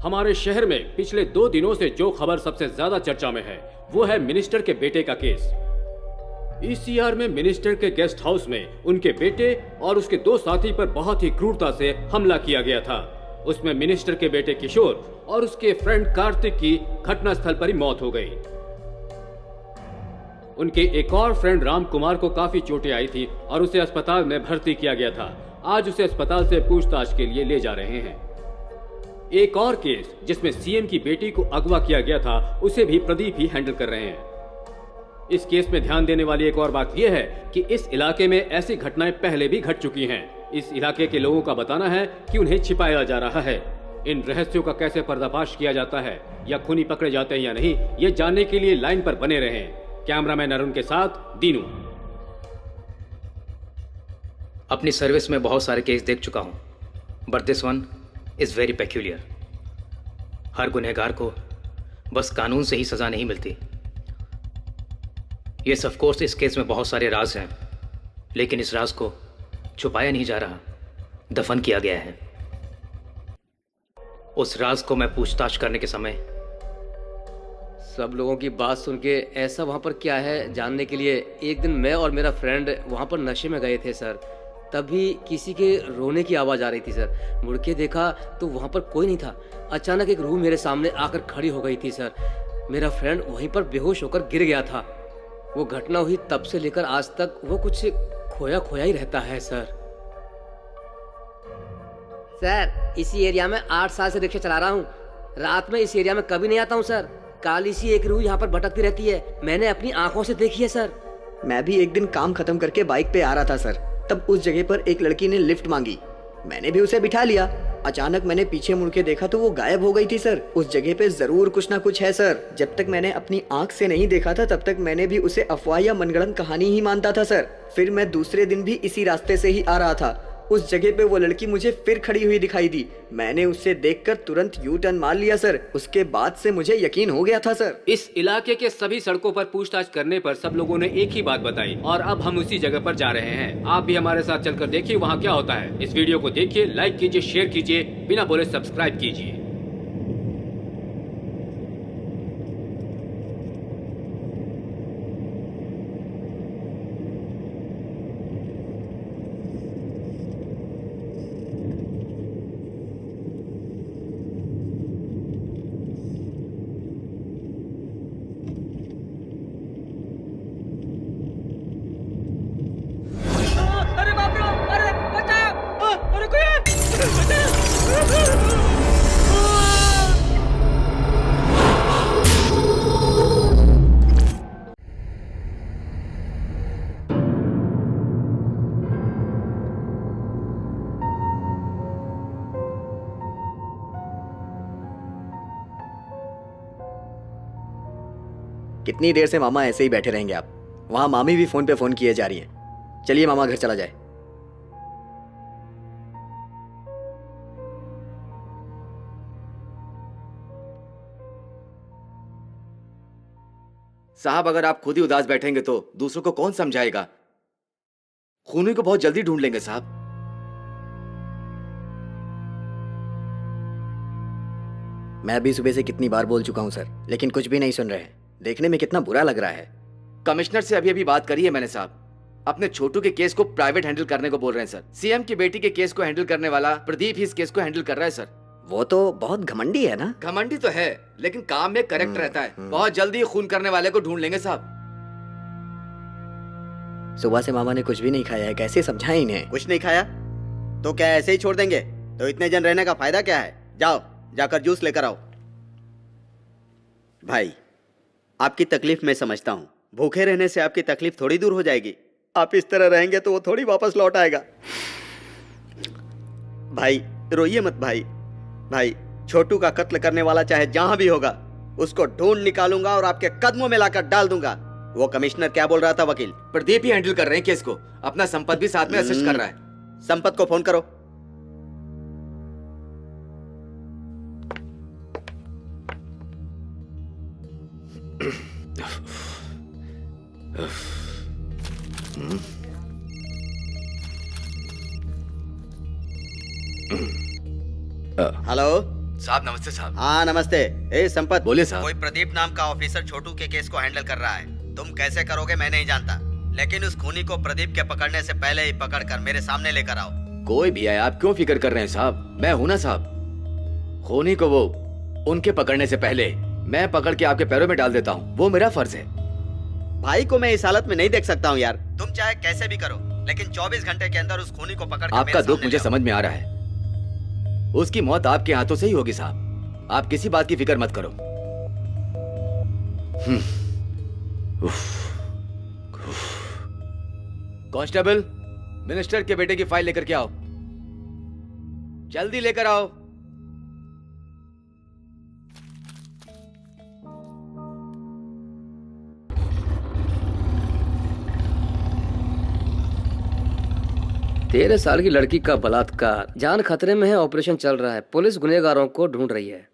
हमारे शहर में पिछले 2 दिनों से जो खबर सबसे ज्यादा चर्चा में है वो है मिनिस्टर के बेटे का केस। ईसीआर में मिनिस्टर के गेस्ट हाउस में उनके बेटे और उसके 2 साथी पर बहुत ही क्रूरता से हमला किया गया था। उसमें मिनिस्टर के बेटे किशोर और उसके फ्रेंड कार्तिक की घटनास्थल पर ही मौत हो गई। उनके एक और फ्रेंड राम कुमार को काफी चोटें आई थी और उसे अस्पताल में भर्ती किया गया था। आज उसे अस्पताल से पूछताछ के लिए ले जा रहे हैं। एक और केस जिसमें सीएम की बेटी को अगवा किया गया था उसे भी प्रदीप ही हैंडल कर रहे हैं। इस केस में ध्यान देने वाली एक और बात यह है कि इस इलाके में ऐसी घटनाएं पहले भी घट चुकी हैं। इस इलाके के लोगों का बताना है कि उन्हें छिपाया जा रहा है। इन रहस्यों का कैसे पर्दाफाश किया जाता है या खूनी पकड़े जाते हैं या नहीं, ये जानने के लिए लाइन पर बने रहें। कैमरामैन अरुण के साथ दीनू। अपनी सर्विस में बहुत सारे केस देख चुका हूं, but this one is very peculiar. हर गुनहगार को बस कानून से ही सजा नहीं मिलती। यस, ऑफ कोर्स इस केस में बहुत सारे राज हैं, लेकिन इस राज को छुपाया नहीं जा रहा, दफन किया गया है। उस राज को मैं पूछताछ करने के समय सब लोगों की बात सुन के ऐसा वहाँ पर क्या है जानने के लिए एक दिन मैं और मेरा फ्रेंड वहाँ पर नशे में गए थे सर। तभी किसी के रोने की आवाज़ आ रही थी सर। मुड़ के देखा तो वहाँ पर कोई नहीं था। अचानक एक रूह मेरे सामने आकर खड़ी हो गई थी सर। मेरा फ्रेंड वहीं पर बेहोश होकर गिर गया था। वो घटना हुई तब से लेकर आज तक वो कुछ खोया खोया ही रहता है सर। सर, इसी एरिया में 8 साल से रिक्शा चला रहा हूँ। रात में इस एरिया में कभी नहीं आता हूँ सर। काली सी एक रूह यहाँ पर भटकती रहती है, मैंने अपनी आंखों से देखी है सर। मैं भी एक दिन काम खत्म करके बाइक पे आ रहा था सर, तब उस जगह पर एक लड़की ने लिफ्ट मांगी। मैंने भी उसे बिठा लिया। अचानक मैंने पीछे मुड़ के देखा तो वो गायब हो गई थी सर। उस जगह पे जरूर कुछ ना कुछ है सर। जब तक मैंने अपनी आंख से नहीं देखा था तब तक मैंने भी उसे अफवाह या मनगढ़ंत कहानी ही मानता था सर। फिर मैं दूसरे दिन भी इसी रास्ते से ही आ रहा था। उस जगह पे वो लड़की मुझे फिर खड़ी हुई दिखाई दी। मैंने उसे देखकर तुरंत यू टर्न मार लिया सर। उसके बाद से मुझे यकीन हो गया था सर। इस इलाके के सभी सड़कों पर पूछताछ करने पर सब लोगों ने एक ही बात बताई और अब हम उसी जगह पर जा रहे हैं। आप भी हमारे साथ चलकर देखिए वहाँ क्या होता है। इस वीडियो को देखिए, लाइक कीजिए, शेयर कीजिए, बिना बोले सब्सक्राइब कीजिए। कितनी देर से मामा ऐसे ही बैठे रहेंगे आप? वहाँ मामी भी फोन पे फोन किए जा रही हैं। चलिए मामा घर चला जाए। साहब, अगर आप खुद ही उदास बैठेंगे तो दूसरों को कौन समझाएगा? खूनी को बहुत जल्दी ढूंढ लेंगे साहब। मैं भी सुबह से कितनी बार बोल चुका हूँ सर, लेकिन कुछ भी नहीं सुन रहे हैं। देखने में कितना बुरा लग रहा है। कमिश्नर से अभी बात करी है मैंने साहब। अपने छोटू के केस को प्राइवेट हैंडल करने को बोल रहे हैं सर। सीएम की बेटी के केस को हैंडल करने वाला प्रदीप ही इस केस को हैंडल कर रहा है सर। वो तो बहुत घमंडी है ना? घमंडी तो है, लेकिन काम में करेक्ट रहता है। बहुत जल्दी खून करने वाले को ढूंढ लेंगे साहब। सुबह से मामा ने कुछ भी नहीं खाया है, कैसे समझाएं इन्हें? कुछ नहीं खाया तो क्या ऐसे ही छोड़ देंगे? तो इतने जन रहने का फायदा क्या है? जाओ, जाकर जूस लेकर आओ। भाई, आपकी तकलीफ मैं समझता हूँ। भूखे रहने से आपकी तकलीफ थोड़ी दूर हो जाएगी। आप इस तरह रहेंगे तो वो थोड़ी वापस लौट आएगा। भाई रोइए मत भाई। भाई, छोटू का कत्ल करने वाला चाहे जहां भी होगा, उसको ढूंढ निकालूंगा और आपके कदमों में लाकर डाल दूंगा। वो कमिश्नर क्या बोल रहा था वकील? प्रदीप ही हैंडल कर रहे हैं केस को। अपना संपत भी साथ में असिस्ट कर रहा है। संपत को फोन करो। हेलो, साहब नमस्ते साहब। हाँ नमस्ते। ए संपत, बोलिए साहब। कोई प्रदीप नाम का ऑफिसर छोटू के केस को हैंडल कर रहा है। तुम कैसे करोगे मैं नहीं जानता, लेकिन उस खूनी को प्रदीप के पकड़ने से पहले ही पकड़कर मेरे सामने लेकर आओ। कोई भी आए, आप क्यों फिक्र कर रहे हैं साहब, मैं हूं ना साहब। खूनी को वो उनके पकड़ने से पहले मैं पकड़ के आपके पैरों में डाल देता हूँ, वो मेरा फर्ज है। भाई को मैं इस हालत में नहीं देख सकता हूँ यार। तुम चाहे कैसे भी करो, लेकिन 24 घंटे के अंदर उस खूनी को पकड़ के आपका मेरे दुख सामने मुझे ले आओ। समझ में आ रहा है। उसकी मौत आपके हाथों से ही होगी साहब, आप किसी बात की फिक्र मत करो। कांस्टेबल, मिनिस्टर के बेटे की फाइल लेकर के आओ, जल्दी लेकर आओ। तेरह साल की लड़की का बलात्कार, जान खतरे में है, ऑपरेशन चल रहा है, पुलिस गुनहगारों को ढूंढ रही है।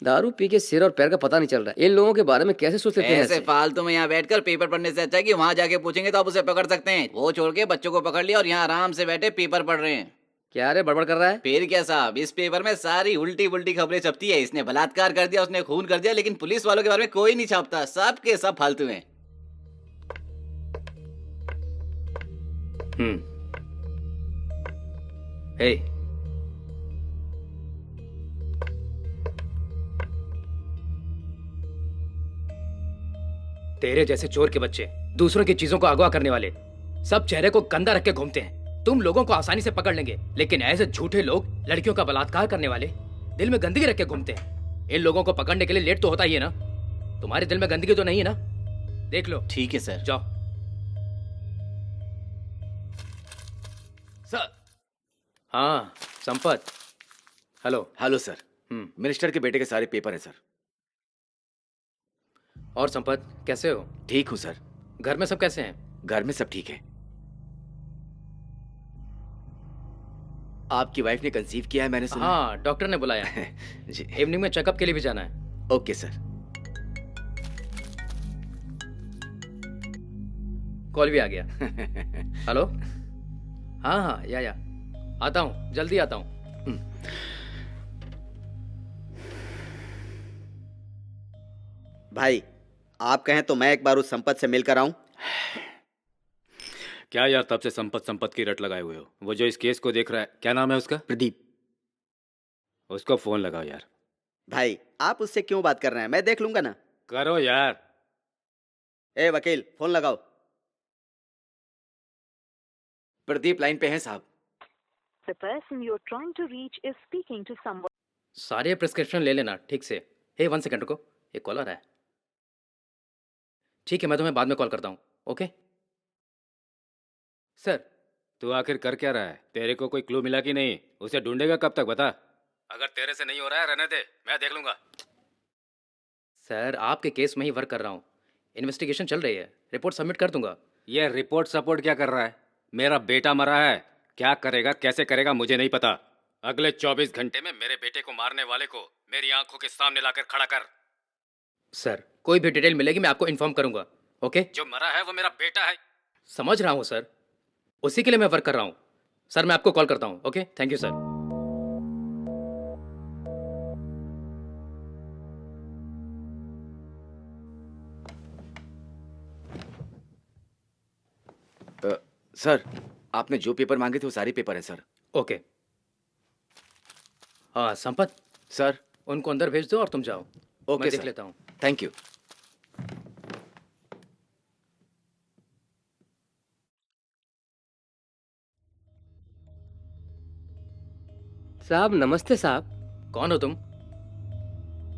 दारू पी के सिर और पैर का पता नहीं चल रहा है। इन लोगों के बारे में कैसे सोच लेते हैं ऐसे ऐसे? फालतू में यहाँ बैठकर पेपर पढ़ने से अच्छा है कि वहाँ जाके पूछेंगे तो आप उसे पकड़ सकते हैं। वो छोड़ के बच्चों को पकड़ लिया और यहाँ आराम से बैठे पेपर पढ़ रहे हैं। क्या रे बड़बड़ कर रहा है? फिर क्या साहब, इस पेपर में सारी उल्टी पुल्टी खबरें छपती है। इसने बलात्कार कर दिया, उसने खून कर दिया, लेकिन पुलिस वालों के बारे में कोई नहीं छापता। सब के सब फालतू हैं। हे, तेरे जैसे चोर के बच्चे, दूसरों की चीजों को अगवा करने वाले, सब चेहरे को गंदा रख के घूमते हैं। तुम लोगों को आसानी से पकड़ लेंगे, लेकिन ऐसे झूठे लोग, लड़कियों का बलात्कार करने वाले, दिल में गंदगी रख के घूमते हैं। इन लोगों को पकड़ने के लिए लेट तो होता ही है ना। तुम्हारे दिल में गंदगी तो नहीं है ना? देख लो। ठीक है सर। जाओ। सर। हाँ Sampat, hello. Hello sir, minister के बेटे के सारे पेपर हैं सर। और संपत कैसे हो? ठीक हूँ सर। घर में सब कैसे हैं? घर में सब ठीक है। आपकी वाइफ ने कंसीव किया है मैंने सुना। हाँ, डॉक्टर ने बुलाया। जी। इवनिंग में चेकअप के लिए भी जाना है। Okay sir. कॉल भी आ गया। हेलो। हाँ हाँ, या आता हूँ, जल्दी आता हूँ। भाई आप कहें तो मैं एक बार उस संपत से मिलकर आऊं। क्या यार, तब से संपत की रट लगाए हुए हो। वो जो इस केस को देख रहा है, क्या नाम है उसका? प्रदीप। उसको फोन लगाओ यार। भाई आप उससे क्यों बात कर रहे हैं, मैं देख लूंगा ना। करो यार। ए वकील, फोन लगाओ। प्रदीप लाइन पे हैं साहब। The person you're trying to reach is speaking to someone. सारे प्रिस्क्रिप्शन ले लेना ठीक से। हे 1 सेकंड रुको, एक कॉल आ रहा है। ठीक है, मैं तुम्हें बाद में कॉल करता हूँ। Okay sir. तू आखिर कर क्या रहा है? तेरे को कोई क्लू मिला कि नहीं? उसे ढूंढेगा कब तक बता। अगर तेरे से नहीं हो रहा है रहने दे, मैं देख लूंगा। सर आपके केस में ही वर्क कर रहा हूँ, इन्वेस्टिगेशन चल रही है, रिपोर्ट सबमिट कर दूंगा। ये रिपोर्ट सपोर्ट क्या कर रहा है? मेरा बेटा मरा है, क्या करेगा कैसे करेगा मुझे नहीं पता। अगले 24 घंटे में मेरे बेटे को मारने वाले को मेरी आंखों के सामने लाकर खड़ा कर। सर कोई भी डिटेल मिलेगी मैं आपको इन्फॉर्म करूंगा। ओके? जो मरा है वो मेरा बेटा है। समझ रहा हूँ सर, उसी के लिए मैं वर्क कर रहा हूँ। सर मैं आपको कॉल करता हूँ। Okay, thank you sir. Sir आपने जो पेपर मांगे थे वो सारे पेपर हैं सर। ओके। हाँ संपत, सर उनको अंदर भेज दो और तुम जाओ। ओके मैं देख सर। लेता हूँ। Thank you. साहब नमस्ते साहब। कौन हो तुम?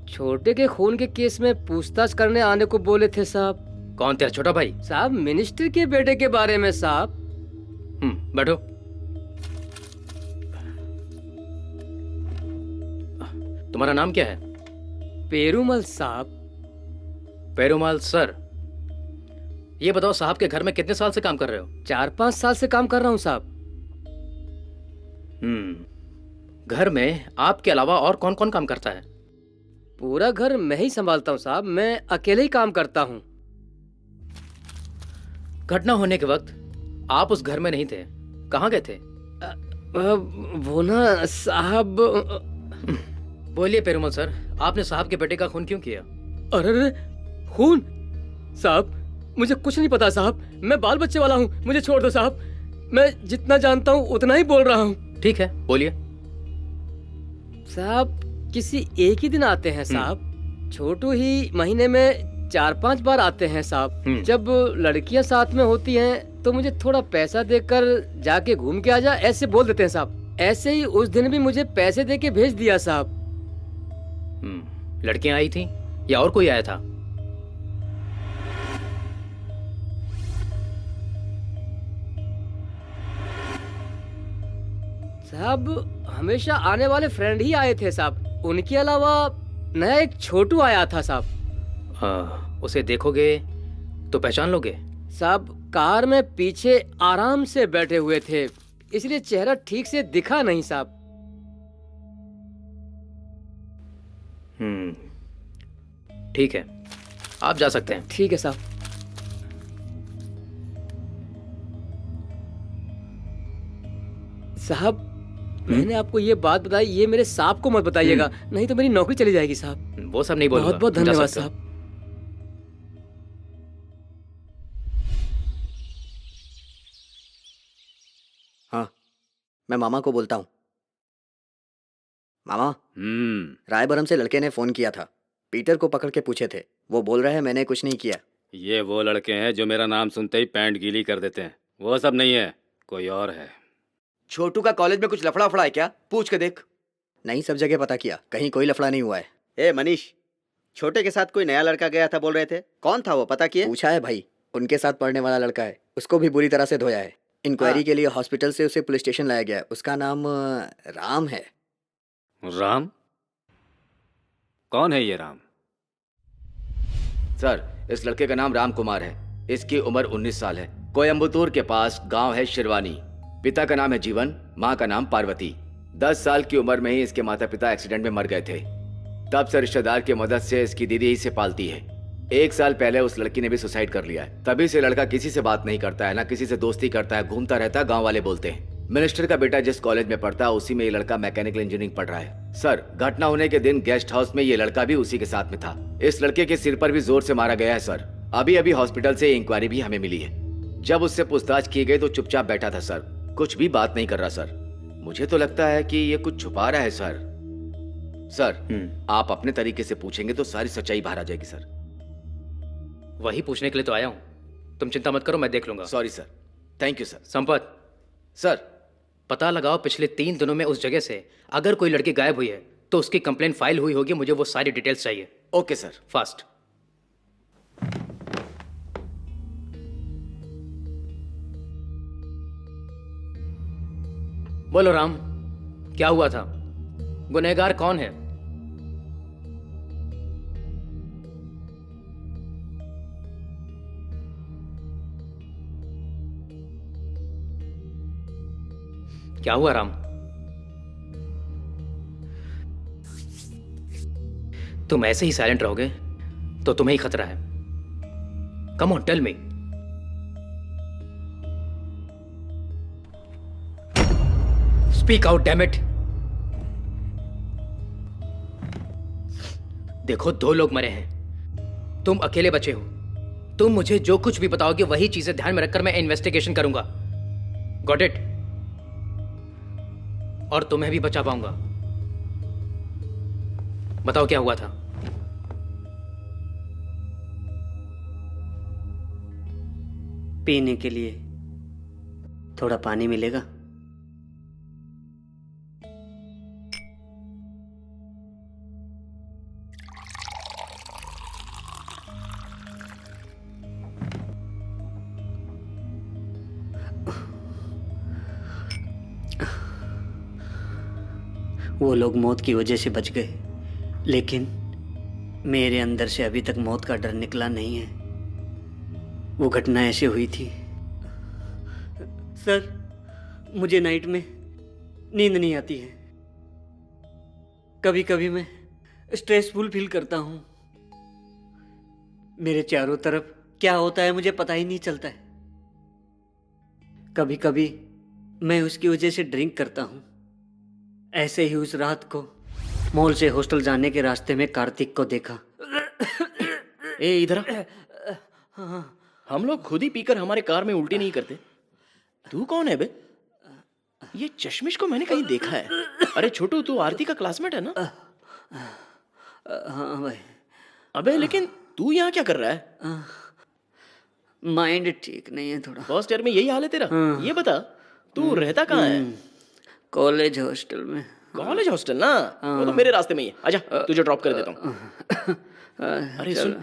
छोटे के खून के केस में पूछताछ करने आने को बोले थे साहब। कौन तेरा छोटा भाई? साहब मिनिस्टर के बेटे के बारे में साहब। बैठो। तुम्हारा नाम क्या है? पेरूमल साहब। पेरूमल सर। ये बताओ साहब के घर में कितने साल से काम कर रहे हो? 4-5 साल से काम कर रहा हूँ साहब। घर में आपके अलावा और कौन कौन काम करता है? पूरा घर मैं ही संभालता हूँ साहब, मैं अकेले ही काम करता हूँ। घटना होने के वक्त आप उस घर में नहीं थे, कहाँ गए थे? वो ना साहब, बोलिए पेरुमल सर, आपने साहब के बेटे का खून क्यों किया? अरे खून? साहब मुझे कुछ नहीं पता साहब, मैं बाल बच्चे वाला हूँ, मुझे छोड़ दो साहब। मैं जितना जानता हूँ उतना ही बोल रहा हूँ। ठीक है, बोलिए। साहब किसी एक ही दिन आते हैं साहब। छोटू ही महीने में 4-5 बार आते हैं साहब। जब लड़कियां साथ में होती हैं तो मुझे थोड़ा पैसा देकर जाके घूम के आ जा, ऐसे बोल देते हैं साहब। ऐसे ही उस दिन भी मुझे पैसे दे के भेज दिया साहब। लड़कियां आई थी या और कोई आया था? साहब हमेशा आने वाले फ्रेंड ही आए थे साहब, उनके अलावा नया एक छोटू आया था साहब। उसे देखोगे तो पहचान लोगे? साहब कार में पीछे आराम से बैठे हुए थे, इसलिए चेहरा ठीक से दिखा नहीं साहब। ठीक है, आप जा सकते हैं। ठीक है साहब। साहब मैंने आपको ये बात बताई, ये मेरे साहब को मत बताइएगा, नहीं तो मेरी नौकरी चली जाएगी साहब। वो सब नहीं बोलूंगा। बहुत बहुत जा धन्यवाद सकते हो। साहब। हाँ, मैं मामा को बोलता हूँ। मामा, रायबरम से लड़के ने फोन किया था, पीटर को पकड़ के पूछे थे। वो बोल रहे हैं मैंने कुछ नहीं किया। ये वो लड़के हैं जो मेरा नाम सुनते ही पैंट गीली कर देते हैं। वो सब नहीं है, कोई और है। छोटू का कॉलेज में कुछ लफड़ा फड़ा है क्या? पूछ के देख। नहीं, सब जगह पता किया, कहीं कोई लफड़ा नहीं हुआ है। ए मनीष, छोटे के साथ कोई नया लड़का गया था बोल रहे थे, कौन था वो पता किए? पूछा है भाई, उनके साथ पढ़ने वाला लड़का है, उसको भी बुरी तरह से धोया है। इंक्वायरी के लिए हॉस्पिटल से उसे पुलिस स्टेशन लाया गया है। उसका नाम राम है। राम? कौन है ये राम? सर इस लड़के का नाम राम कुमार है, इसकी उम्र 19 साल है। कोयम्बतूर के पास गांव है शिरवानी। पिता का नाम है जीवन, माँ का नाम पार्वती। 10 साल की उम्र में ही इसके माता पिता एक्सीडेंट में मर गए थे। तब से रिश्तेदार की मदद से इसकी दीदी ही से पालती है। 1 साल पहले उस लड़की ने भी सुसाइड कर लिया है। तभी से लड़का किसी से बात नहीं करता है, ना किसी से दोस्ती करता है, घूमता रहता है, गांव वाले बोलते हैं। मिनिस्टर का बेटा जिस कॉलेज में पढ़ता है उसी में ये लड़का मैकेनिकल इंजीनियरिंग पढ़ रहा है। सर घटना होने के दिन गेस्ट हाउस में ये लड़का भी उसी के साथ में था। इस लड़के के सिर पर भी जोर से मारा गया है सर। अभी अभी हॉस्पिटल से इंक्वायरी भी हमें मिली है। जब उससे पूछताछ की गई तो चुपचाप बैठा था सर, कुछ भी बात नहीं कर रहा सर। मुझे तो लगता है कि ये कुछ छुपा रहा है सर। सर आप अपने तरीके से पूछेंगे तो सारी सच्चाई बाहर आ जाएगी सर। वही पूछने के लिए तो आया हूं। तुम चिंता मत करो, मैं देख लूंगा। Sorry sir. Thank you sir. Sampat sir पता लगाओ पिछले 3 दिनों में उस जगह से अगर कोई लड़की गायब हुई है तो उसकी कंप्लेंट फाइल हुई होगी। मुझे वो सारी डिटेल्स चाहिए। Okay sir. फास्ट। बोलो राम, क्या हुआ था? गुनहगार कौन है? क्या हुआ राम? तुम ऐसे ही साइलेंट रहोगे तो तुम्हें ही खतरा है। Come on tell me. Speak out damn it. देखो 2 लोग मरे हैं, तुम अकेले बचे हो। तुम मुझे जो कुछ भी बताओगे वही चीजें ध्यान में रखकर मैं इन्वेस्टिगेशन करूंगा। Got it? और तुम्हें भी बचा पाऊंगा। बताओ क्या हुआ था? पीने के लिए थोड़ा पानी मिलेगा? वो लोग मौत की वजह से बच गए, लेकिन मेरे अंदर से अभी तक मौत का डर निकला नहीं है। वो घटना ऐसे हुई थी सर, मुझे नाइट में नींद नहीं आती है। कभी कभी मैं स्ट्रेसफुल फील करता हूँ। मेरे चारों तरफ क्या होता है मुझे पता ही नहीं चलता है। कभी कभी मैं उसकी वजह से ड्रिंक करता हूँ। ऐसे ही उस रात को मॉल से हॉस्टल जाने के रास्ते में कार्तिक को देखा। ए इधर आ। हम लोग खुद ही पीकर हमारे कार में उल्टी नहीं करते। तू कौन है बे? ये चश्मिश को मैंने कहीं देखा है। अरे छोटू, तू आरती का क्लासमेट है ना? हाँ भाई। अबे लेकिन तू यहाँ क्या कर रहा है? माइंड ठीक नहीं है थोड़ा। फर्स्ट ईयर में यही हाल है तेरा? ये बता, तू रहता कहाँ है? कॉलेज हॉस्टल में। कॉलेज हॉस्टल ना? वो तो मेरे रास्ते में ही है। आजा, तुझे ड्रॉप कर देता हूँ। अरे सुन,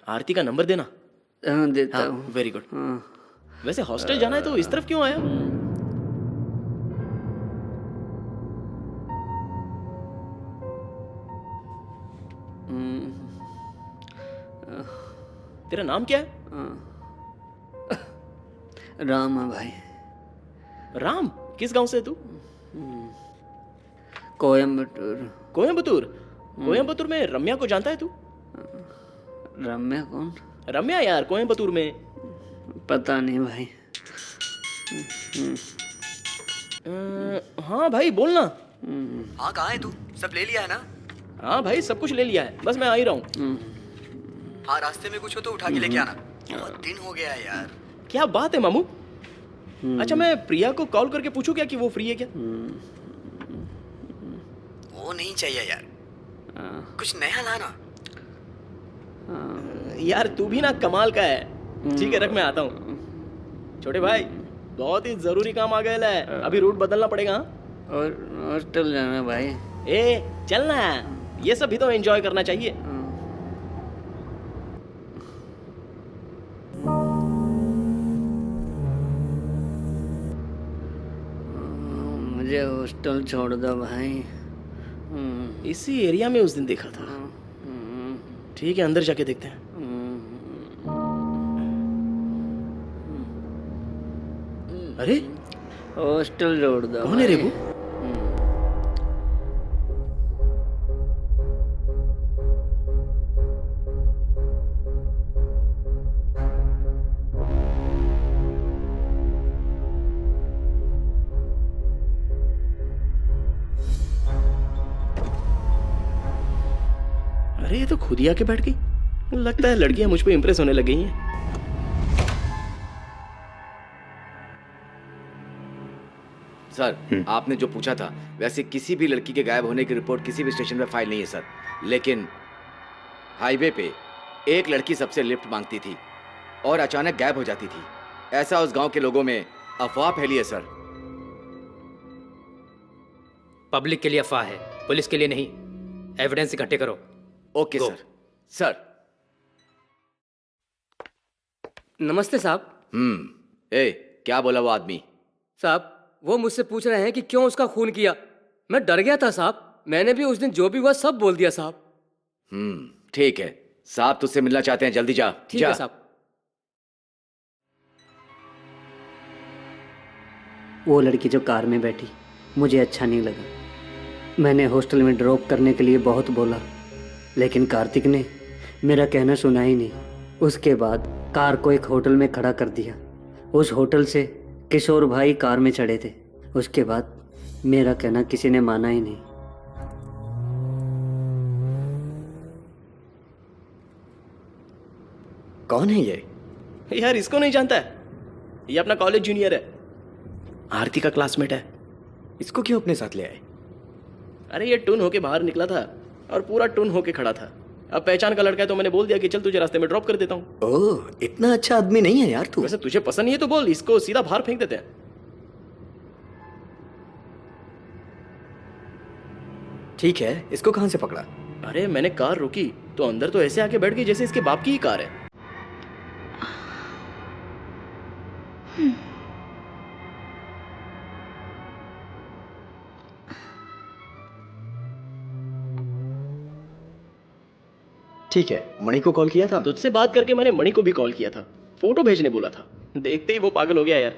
आरती का नंबर देना। देता हूँ। Very good. वैसे हॉस्टल जाना है तो इस तरफ क्यों आया? तेरा नाम क्या है? राम है भाई। राम? किस गांव से है तू? कोयम्बटूर। कोयम्बतूर? कोयम्बतूर में रम्या को जानता है तू? रम्या कौन? रम्या यार, कोयम्बतूर में। पता नहीं भाई। हाँ भाई बोलना। हाँ कहाँ है तू? सब ले लिया है ना? हाँ भाई सब कुछ ले लिया है, बस मैं आ ही रहा हूँ। हाँ रास्ते में कुछ हो तो उठा के लेके आना। बहुत दिन हो गया है यार। क्या बात है मामू। अच्छा मैं प्रिया को कॉल करके पूछूं क्या कि वो फ्री है क्या? वो नहीं चाहिए यार, कुछ नया लाना। यार तू भी ना कमाल का है। ठीक है रख, मैं आता हूँ। छोटे भाई बहुत ही जरूरी काम आ गया है, अभी रूट बदलना पड़ेगा। और हॉस्टल जाना भाई। ए चलना, ये सब भी तो एंजॉय करना चाहिए। मुझे हॉस्टल छोड़ दो भाई। इसी एरिया में उस दिन देखा था। ठीक है अंदर जाके देखते हैं। अरे हॉस्टल छोड़ दो। कौन है रे वो? अरे ये तो खुद ही आके बैठ गई। लगता है लड़कियां मुझ पे इंप्रेस होने लग गई हैं। सर आपने जो पूछा था, वैसे किसी भी लड़की के गायब होने की रिपोर्ट किसी भी स्टेशन में फाइल नहीं है सर। लेकिन हाईवे पे एक लड़की सबसे लिफ्ट मांगती थी और अचानक गायब हो जाती थी। ऐसा उस गांव के लोगों में अफवाह फैली है सर। पब्लिक के लिए अफवाह है, पुलिस के लिए नहीं। एविडेंस इकट्ठे करो। Okay Go. सर। सर नमस्ते साहब। ए क्या बोला वो आदमी? साहब वो मुझसे पूछ रहे हैं कि क्यों उसका खून किया। मैं डर गया था साहब। मैंने भी उस दिन जो भी हुआ सब बोल दिया साहब। ठीक है साहब, तुझसे मिलना चाहते हैं, जल्दी जा। ठीक जा। है साहब। वो लड़की जो कार में बैठी, मुझे अच्छा नहीं लगा। मैंने हॉस्टल में ड्रॉप करने के लिए बहुत बोला, लेकिन कार्तिक ने मेरा कहना सुना ही नहीं। उसके बाद कार को एक होटल में खड़ा कर दिया। उस होटल से किशोर भाई कार में चढ़े थे। उसके बाद मेरा कहना किसी ने माना ही नहीं। कौन है ये? यार इसको नहीं जानता है? ये अपना कॉलेज जूनियर है, आरती का क्लासमेट है। इसको क्यों अपने साथ ले आए? अरे ये टुन होके बाहर निकला था और पूरा टुन होके खड़ा था। अब पहचान का लड़का है तो मैंने बोल दिया कि चल तुझे रास्ते में ड्रॉप कर देता हूँ। ओह इतना अच्छा आदमी नहीं है यार तू। वैसे तुझे पसंद नहीं है तो बोल, इसको सीधा बाहर फेंक देते हैं। ठीक है, इसको कहाँ से पकड़ा? अरे मैंने कार रोकी तो अंदर तो ऐसे आके बैठ गई जैसे इसके बाप की ही कार है। ठीक है, मणि को कॉल किया था? तुझसे बात करके मैंने मणि को भी कॉल किया था, फोटो भेजने बोला था। देखते ही वो पागल हो गया यार।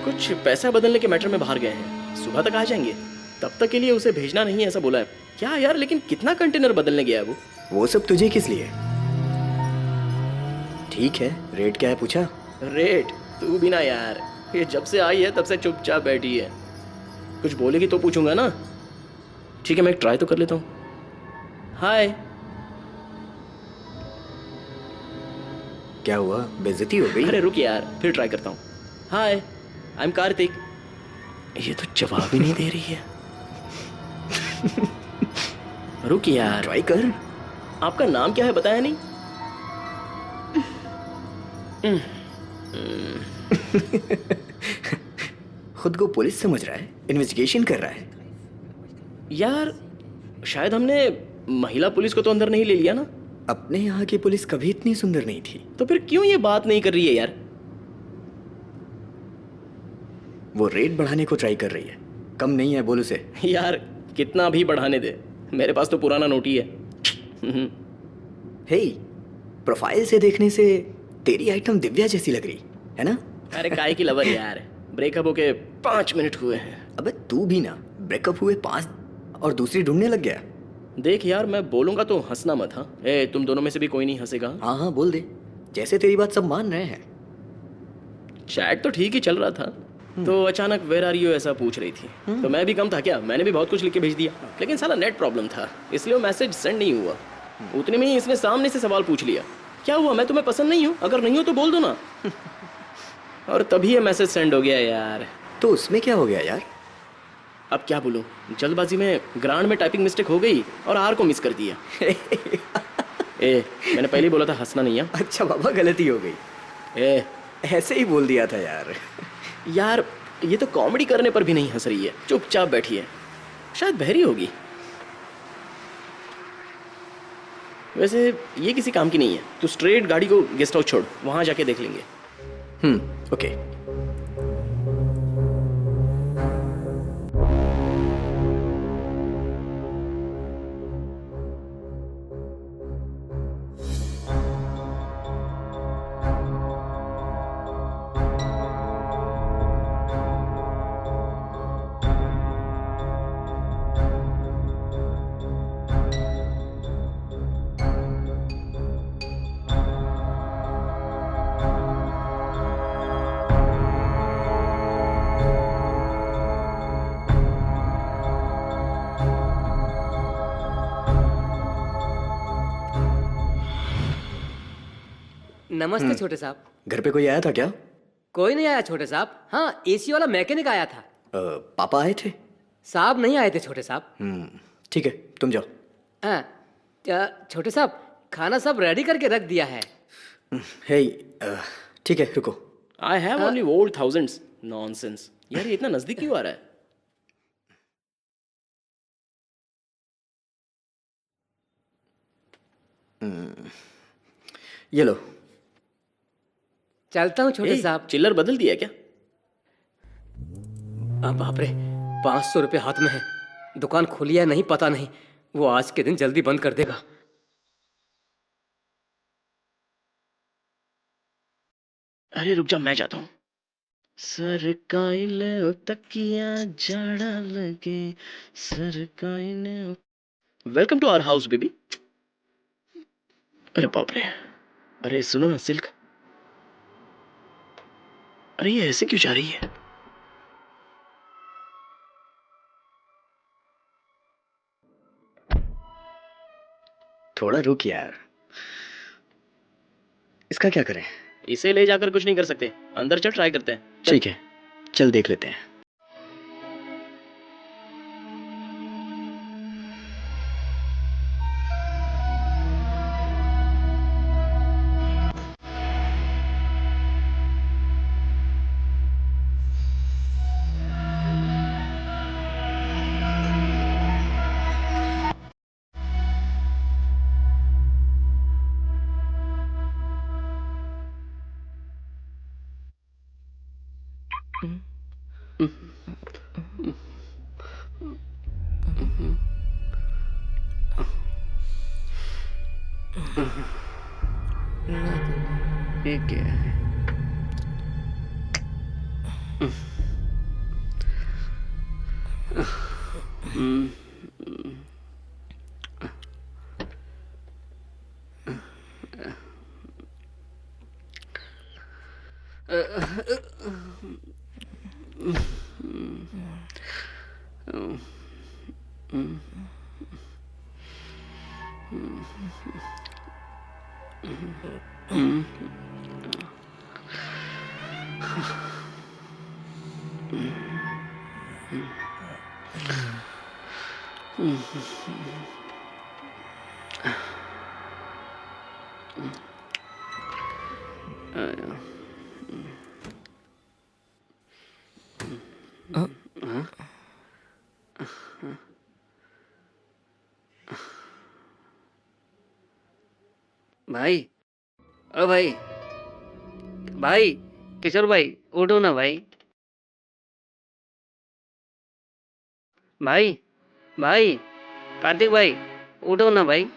कुछ पैसा बदलने के मैटर में बाहर गए हैं, सुबह तक आ जाएंगे। तब तक के लिए उसे भेजना नहीं है ऐसा बोला है। क्या यार, लेकिन कितना कंटेनर बदलने गया है वो? वो सब तुझे किस लिए? ठीक है, रेट क्या है पूछा? रेट? तू भी ना यार, ये जब से आई है तब से चुपचाप बैठी है। कुछ बोलेगी तो पूछूंगा ना। ठीक है, मैं एक ट्राई तो कर लेता हूँ। हाय। क्या हुआ, बेइज्जती हो गई? अरे रुक यार, फिर ट्राई करता हूँ। हाय, आई एम कार्तिक। ये तो जवाब ही नहीं दे रही है। रुक यार, ट्राई कर। आपका नाम क्या है बताया नहीं? खुद को पुलिस समझ रहा है, इन्वेस्टिगेशन कर रहा है। यार शायद हमने महिला पुलिस को तो अंदर नहीं ले लिया ना? अपने यहाँ की पुलिस कभी इतनी सुंदर नहीं थी। तो फिर क्यों ये बात नहीं कर रही है यार? वो रेट बढ़ाने को ट्राई कर रही है। कम नहीं है, बोल उसे। यार कितना भी बढ़ाने दे, मेरे पास तो पुराना नोट ही है। हे, प्रोफाइल से देखने से तेरी आइटम दिव्या जैसी लग रही है ना? अरे काय की लवर यार, ब्रेकअप होके 5 मिनट हुए हैं। अबे तू भी ना, ब्रेकअप हुए 5 और दूसरी ढूंढने लग गया। देख यार, मैं बोलूंगा तो हंसना मत। हाँ, ए तुम दोनों में से भी कोई नहीं हंसेगा। हाँ हाँ बोल दे, जैसे तेरी बात सब मान रहे हैं। चैट तो ठीक ही चल रहा था, तो अचानक वेयर आर यू ऐसा पूछ रही थी। तो मैं भी कम था क्या? मैंने भी बहुत कुछ लिख के भेज दिया, लेकिन साला नेट प्रॉब्लम था, इसलिए वो मैसेज सेंड नहीं हुआ। उतने में ही इसने सामने से सवाल पूछ लिया, क्या हुआ, मैं तुम्हें पसंद नहीं हूँ? अगर नहीं हो तो बोल दो ना। और तभी ये मैसेज सेंड हो गया यार। तो उसमें क्या हो गया यार? अब क्या बोलूं, जल्दबाजी में ग्रांड में टाइपिंग मिस्टेक हो गई और आर को मिस कर दिया। ए, मैंने पहले ही बोला था हंसना नहीं है। अच्छा बाबा, गलती हो गई। ए, ऐसे ही बोल दिया था यार। यार ये तो कॉमेडी करने पर भी नहीं हंस रही है, चुपचाप बैठी है। शायद बहरी होगी। वैसे ये किसी काम की नहीं है, तू स्ट्रेट गाड़ी को गेस्ट हाउस छोड़, वहां जाके देख लेंगे। ओके। नमस्ते छोटे साहब। घर पे कोई आया था क्या? कोई नहीं आया छोटे साहब। हाँ, एसी वाला मैकेनिक आया था। पापा आए थे? साहब नहीं आए थे छोटे साहब। ठीक है, तुम जाओ। हाँ, छोटे साहब खाना सब रेडी करके रख दिया है। हे, ठीक है, रुको। I have only old thousands. Nonsense यार, ये इतना नजदीक क्यों आ रहा है? ये लो। चलता हूँ छोटे साहब। चिल्लर बदल दिया क्या? बाप रे, 500 रुपये हाथ में है। दुकान खुली है नहीं पता नहीं, वो आज के दिन जल्दी बंद कर देगा। अरे रुक जा, मैं जाता हूँ। सरकाइले तकिया जाड़ा लगे, सरकाइले। Welcome to our house baby. अरे बाप रे, अरे सुनो ना सिल्क। अरे ये ऐसे क्यों जा रही है? थोड़ा रुक यार, इसका क्या करें? इसे ले जाकर कुछ नहीं कर सकते, अंदर चल, ट्राई करते हैं। ठीक है, चल देख लेते हैं। ये क्या है? भाई, ओ भाई, भाई, किशोर भाई, उठो ना भाई। भाई, भाई, कार्तिक भाई, उठो ना भाई।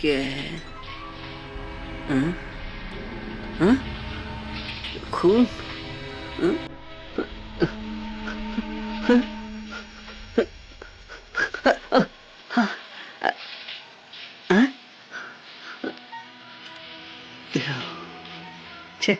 क्या है? हाँ? हाँ? खून? हाँ? छे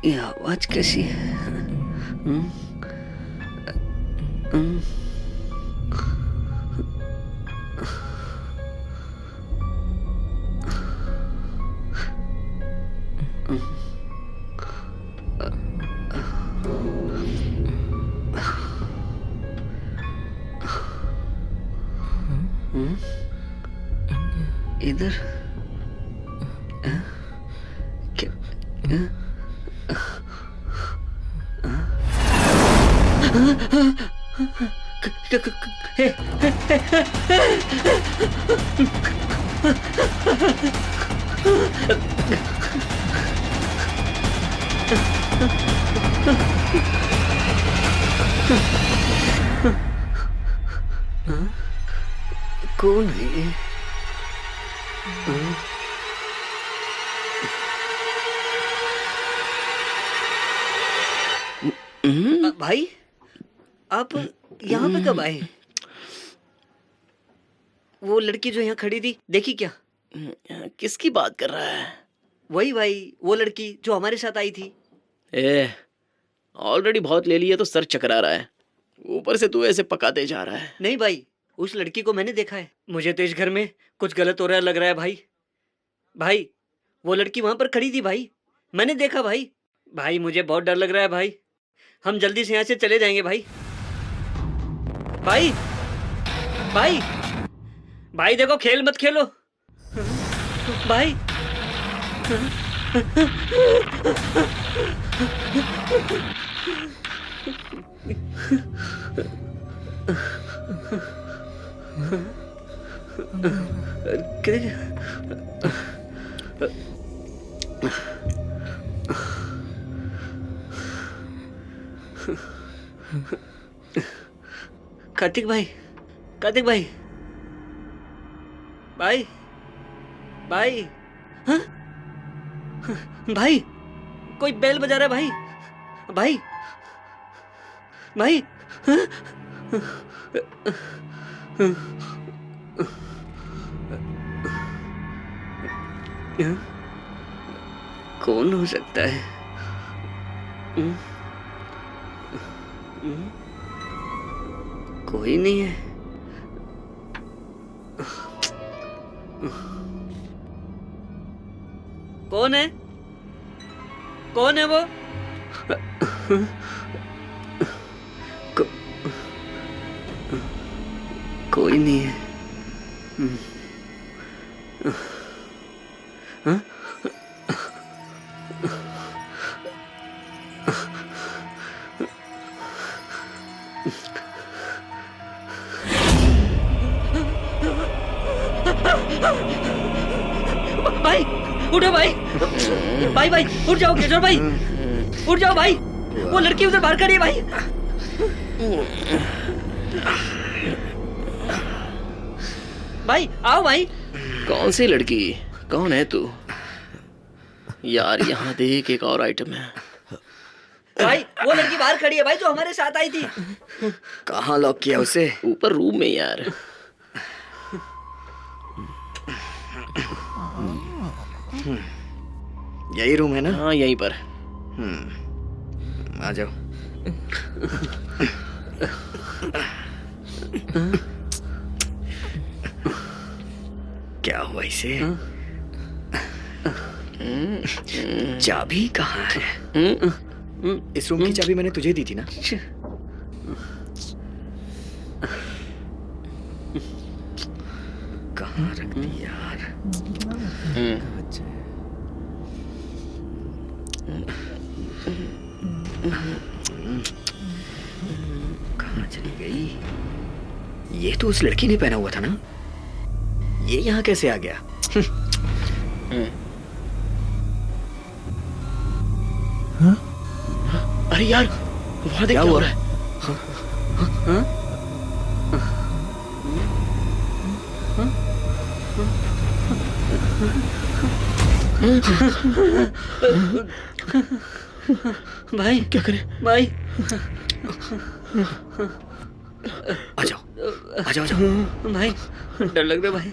ये आवाज कैसी है? इधर क्या? कौन है? भाई आप यहाँ पे कब आए? वो लड़की जो यहाँ खड़ी थी देखी क्या? किसकी बात कर रहा है? वही भाई, वो लड़की जो हमारे साथ आई थी। ऑलरेडी बहुत ले लिया तो सर चकरा रहा है, ऊपर से तू ऐसे पकाते जा रहा है। नहीं भाई, उस लड़की को मैंने देखा है। मुझे तो इस घर में कुछ गलत हो रहा लग रहा है भाई। भाई वो लड़की वहां पर खड़ी थी भाई, मैंने देखा भाई। भाई मुझे बहुत डर लग रहा है भाई, हम जल्दी से यहाँ से चले जाएंगे भाई। भाई भाई भाई देखो, खेल मत खेलो भाई। कार्तिक भाई, कार्तिक भाई, भाई भाई, हाँ भाई कोई बेल बजा रहा है भाई। भाई भाई, हाँ? कौन हो सकता है? कोई नहीं है। कौन है? कौन है वो? कोई नहीं है। हाँ? भाई उठो भाई, भाई भाई उठ जाओ केशव भाई, उठ जाओ भाई, वो लड़की उधर बाहर खड़ी है भाई। भाई आओ भाई। कौन सी लड़की? कौन है तू? यार यहाँ देख, एक और आइटम है। भाई वो लड़की बाहर खड़ी है भाई, जो हमारे साथ आई थी। कहाँ लॉक किया उसे? ऊपर रूम में यार। यही रूम है ना? हाँ यहीं पर। आ जाओ। क्या हुआ इसे? चाबी कहाँ है? इस रूम की चाबी मैंने तुझे दी थी ना? कहाँ रख दी यार? कहाँ चली गई? ये तो उस लड़की ने पहना हुआ था ना? ये यहाँ कैसे आ गया? अरे यार वहां देख, क्या हो रहा है? भाई क्या करें? भाई आ जाओ, आ जाओ, आ जाओ। भाई डर लग रहा है भाई।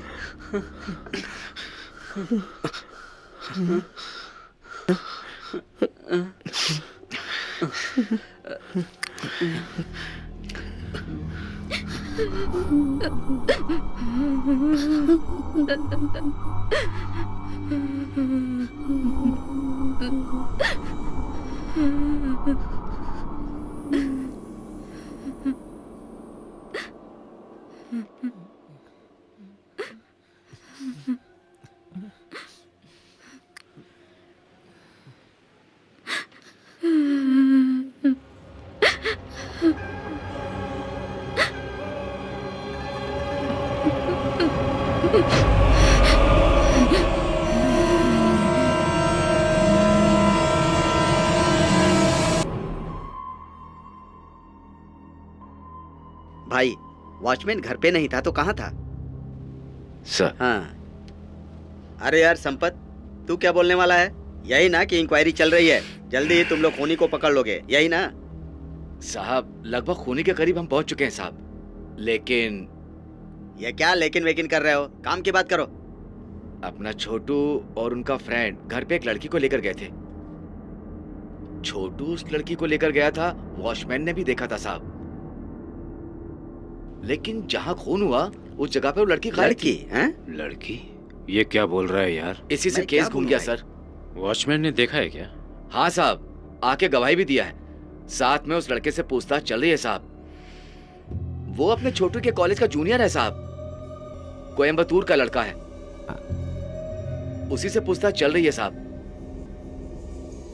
भाई वॉचमैन घर पे नहीं था तो कहाँ था? सर। हाँ। अरे यार संपत, तू क्या बोलने वाला है? यही ना कि इंक्वायरी चल रही है, जल्दी ही तुम लोग खूनी को पकड़ लोगे, यही ना? साहब लगभग खूनी के करीब हम पहुंच चुके हैं साहब, लेकिन ये क्या लेकिन वेकिन कर रहे हो? काम की बात करो। अपना छोटू और उनका फ्रेंड घर पे एक लड़की को लेकर गए थे। छोटू उस लड़की को लेकर गया था, वॉचमैन ने भी देखा था साहब, लेकिन जहां खून हुआ उस जगह पे वो लड़की गायब लड़की थी। हैं? लड़की? ये क्या बोल रहा है यार? इसी से मैं क्या केस घूम बोलूं गया भाई? सर। वॉचमैन ने देखा है क्या? हाँ साहब, आके गवाही भी दिया है। साथ में उस लड़के से पूछताछ चल रही है साहब। वो अपने छोटू के कॉलेज का जूनियर है साहब, कोयम्बतूर का लड़का है। उसी से पूछताछ चल रही है साहब।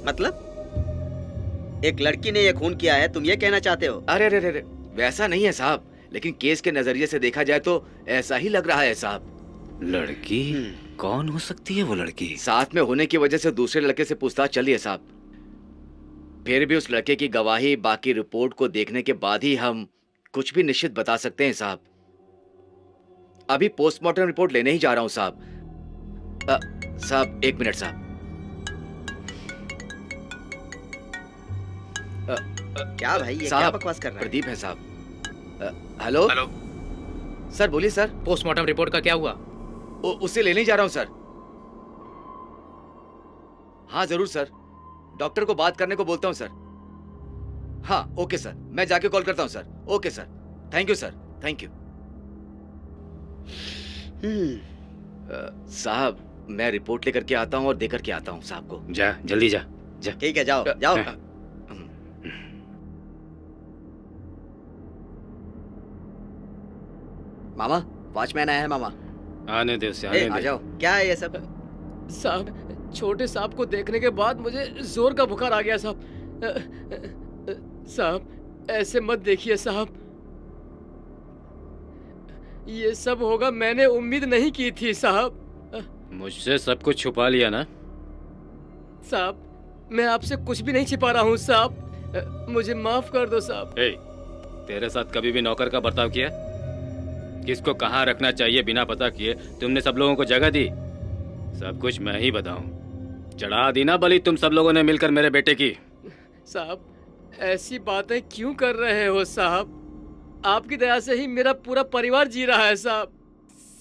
मतलब एक लड़की ने ये खून किया है, तुम ये कहना चाहते हो? अरे अरे अरे, वैसा नहीं है साहब, लेकिन केस के नजरिए से देखा जाए तो ऐसा ही लग रहा है साहब। लड़की? कौन हो सकती है वो लड़की? साथ में होने की वजह से दूसरे लड़के से पूछताछ चली है साहब। फिर भी उस लड़के की गवाही, बाकी रिपोर्ट को देखने के बाद ही हम कुछ भी निश्चित बता सकते हैं साहब। अभी पोस्टमार्टम रिपोर्ट लेने ही जा रहा हूं साहब। साहब एक मिनट साहब। क्या भाई, ये क्या साहब, बकवास कर रहा है? प्रदीप है साहब। हेलो हेलो सर, बोलिए सर। पोस्टमार्टम रिपोर्ट का क्या हुआ? उससे लेने ही जा रहा हूं सर। हाँ जरूर सर, डॉक्टर को बात करने को बोलता हूं सर। हाँ ओके सर, मैं जाके कॉल करता हूं sir. Okay sir, thank you sir, thank you. साहब मैं रिपोर्ट लेकर के आता हूं और देकर के आता हूं साहब को। जा जल्दी जा जा। ठीक है, जाओ जाओ। मामा, वॉचमैन आया है मामा। आने दे उसे, ए, आने आ दे। जाओ। क्या है ये सब? साहब, छोटे सांप को देखने के बाद मुझे जोर का बुखार आ गया साहब। साहब ऐसे मत देखिए साहब, ये सब होगा मैंने उम्मीद नहीं की थी साहब। मुझसे सब कुछ छुपा लिया ना? साहब मैं आपसे कुछ भी नहीं छिपा रहा हूँ साहब, मुझे माफ कर दो साहब। ए, तेरे साथ कभी भी नौकर का बर्ताव किया? किसको कहाँ रखना चाहिए बिना पता किए तुमने सब लोगों को जगह दी? सब कुछ मैं ही बताऊं। चढ़ा दी ना बलि तुम सब लोगों ने मिलकर मेरे बेटे की। साहब ऐसी बातें क्यों कर रहे हो साहब? आपकी दया से ही मेरा पूरा परिवार जी रहा है साहब।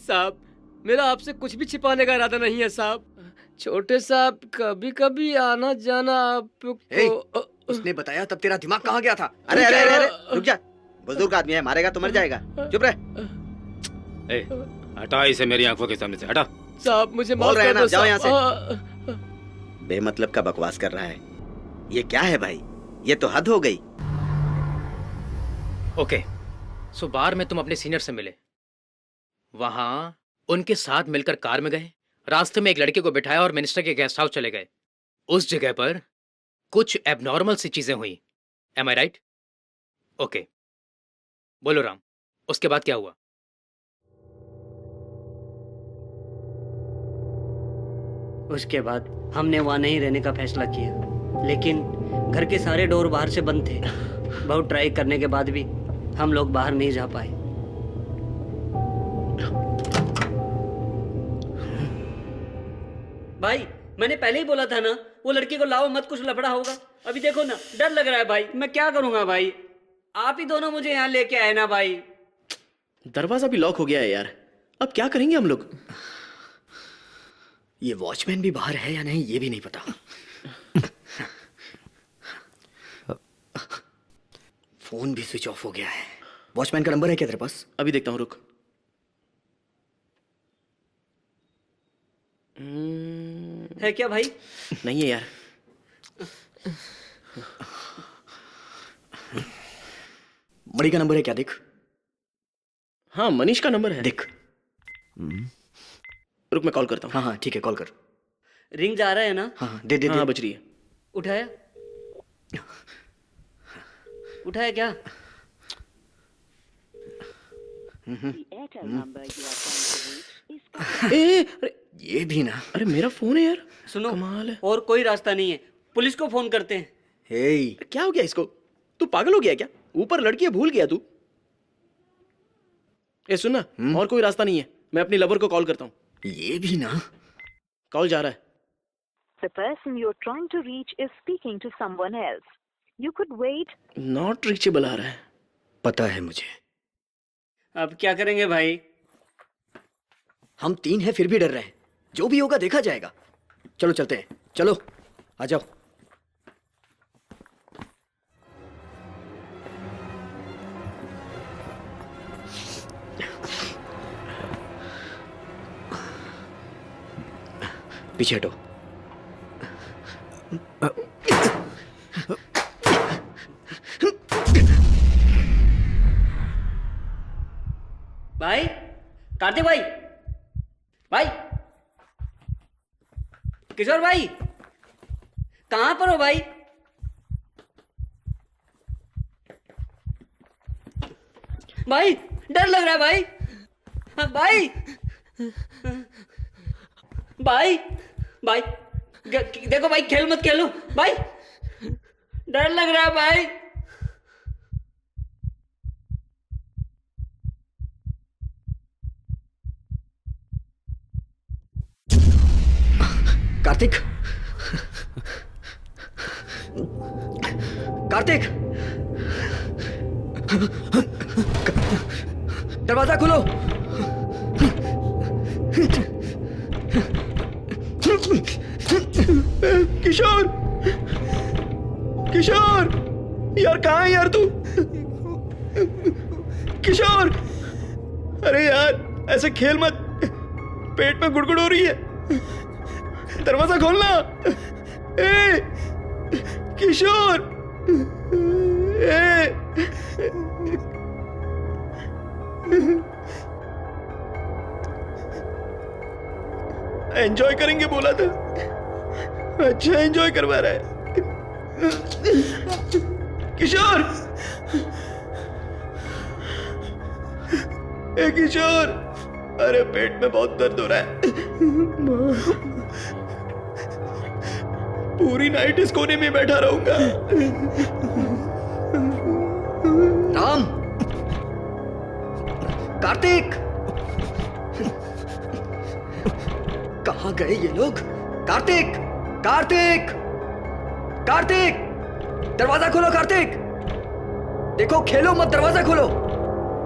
साहब मेरा आपसे कुछ भी छिपाने का इरादा नहीं है साहब। छोटे साहब कभी कभी आना जाना आपको। उसने बताया तब तेरा दिमाग कहाँ गया था? अरे अरे अरे, अरे रुक जा, बुजुर्ग आदमी है, मारेगा तो मर जाएगा। चुप रह। ए, हटा इसे मेरी आंखों के सामने से, हटा। साहब मुझे बोल माफ रहे हैं कर ना, दो जाओ यहाँ साहब। बेमतलब का बकवास कर रहा है। ये क्या है भाई, ये तो हद हो गई। ओके, सो बार में तुम अपने सीनियर से मिले, वहां उनके साथ मिलकर कार में गए, रास्ते में एक लड़के को बिठाया और मिनिस्टर के गेस्ट हाउस चले गए। उस जगह पर कुछ एबनॉर्मल सी चीजें हुई। एम आई राइट? ओके, बोलो राम, उसके बाद क्या हुआ? उसके बाद हमने वहाँ नहीं रहने का फैसला किया, लेकिन घर के सारे डोर बाहर से बंद थे। बहुत ट्राई करने के बाद भी हम लोग बाहर नहीं जा पाए। भाई मैंने पहले ही बोला था ना, वो लड़की को लाओ मत, कुछ लफड़ा होगा। अभी देखो ना, डर लग रहा है भाई। मैं क्या करूंगा भाई? आप ही दोनों मुझे यहाँ लेके आए ना भाई। दरवाजा भी लॉक हो गया है यार, अब क्या करेंगे हम लोग? ये वॉचमैन भी बाहर है या नहीं ये भी नहीं पता। फोन भी स्विच ऑफ हो गया है। वॉचमैन का नंबर है क्या तेरे पास? अभी देखता हूँ, रुक। है क्या भाई? नहीं है यार। मणि का नंबर है क्या? देख। हाँ मनीष का नंबर है। देख। रुक मैं कॉल करता हूँ। हाँ हाँ ठीक है, कॉल कर। रिंग जा रहा है ना? हाँ दे दे हाँ दे। बज रही है। उठाया? उठाया क्या? अरे ये भी ना। अरे मेरा फोन है यार। सुनो, कमाल है। और कोई रास्ता नहीं है, पुलिस को फोन करते हैं। हे, क्या हो गया इसको? तू पागल हो गया क्या? ऊपर लड़की है, भूल गया तू? ए सुन ना, और कोई रास्ता नहीं है, मैं अपनी लवर को कॉल करता हूँ। ये भी ना। कॉल जा रहा है। The person you're trying to reach is speaking to someone else. You could wait. Not reachable आ रहा है। पता है मुझे। अब क्या करेंगे भाई? हम 3 हैं फिर भी डर रहे हैं। जो भी होगा देखा जाएगा। चलो चलते हैं, चलो आ जाओ। पीछे हटो। भाई, कार्तिक भाई, भाई, किशोर भाई, कहाँ पर हो भाई? भाई, डर लग रहा है भाई। हाँ, भाई, भाई, भाई, देखो भाई, खेल मत खेलो भाई, डर लग रहा है भाई। कार्तिक, कार्तिक, दरवाजा खोलो। किशोर, किशोर, यार कहाँ है यार तू? किशोर, अरे यार ऐसे खेल मत, पेट में गुड़गुड़ हो रही है, दरवाजा खोलना। ए, किशोर, ए, एंजॉय करेंगे बोला था, अच्छा एंजॉय करवा रहा है। किशोर, ए किशोर, अरे पेट में बहुत दर्द हो रहा है। पूरी नाइट इस कोने में बैठा रहूंगा। राम, कार्तिक, कहाँ गए ये लोग? कार्तिक, कार्तिक, कार्तिक, दरवाजा खोलो कार्तिक। देखो खेलो मत, दरवाजा खोलो,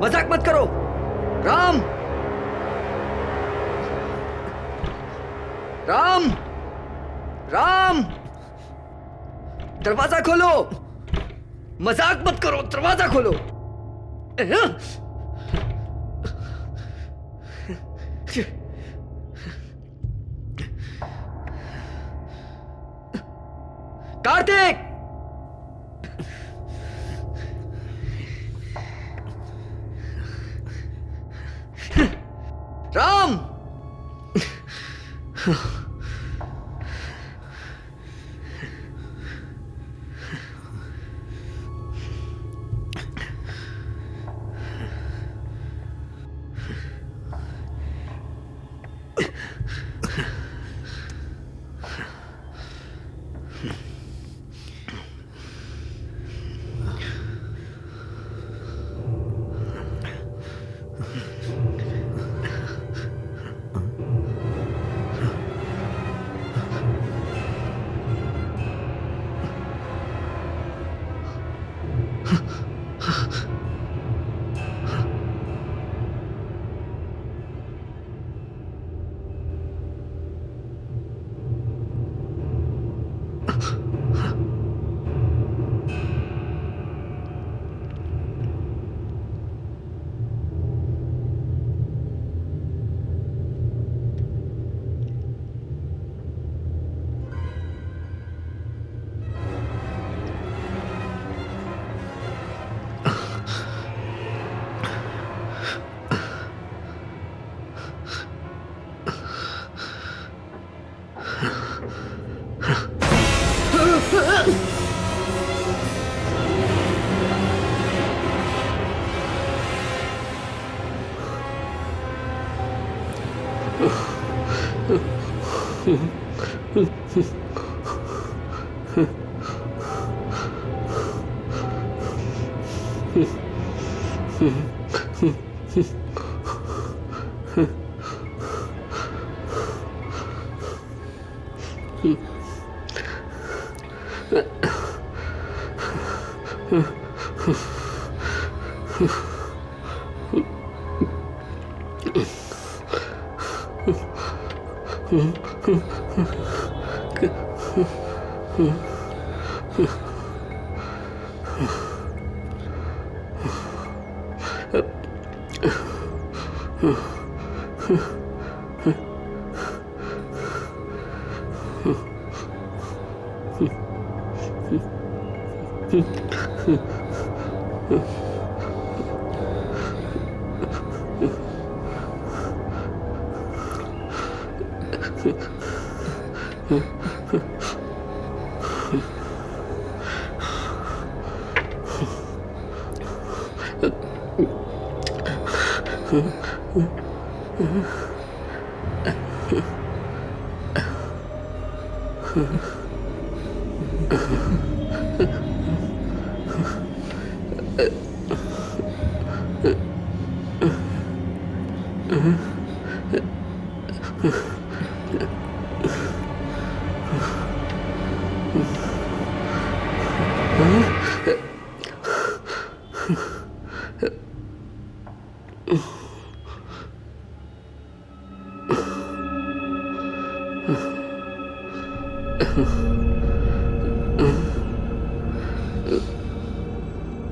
मजाक मत करो। राम, राम, राम, दरवाजा खोलो, मजाक मत करो, दरवाजा खोलो। कार्तिक, राम,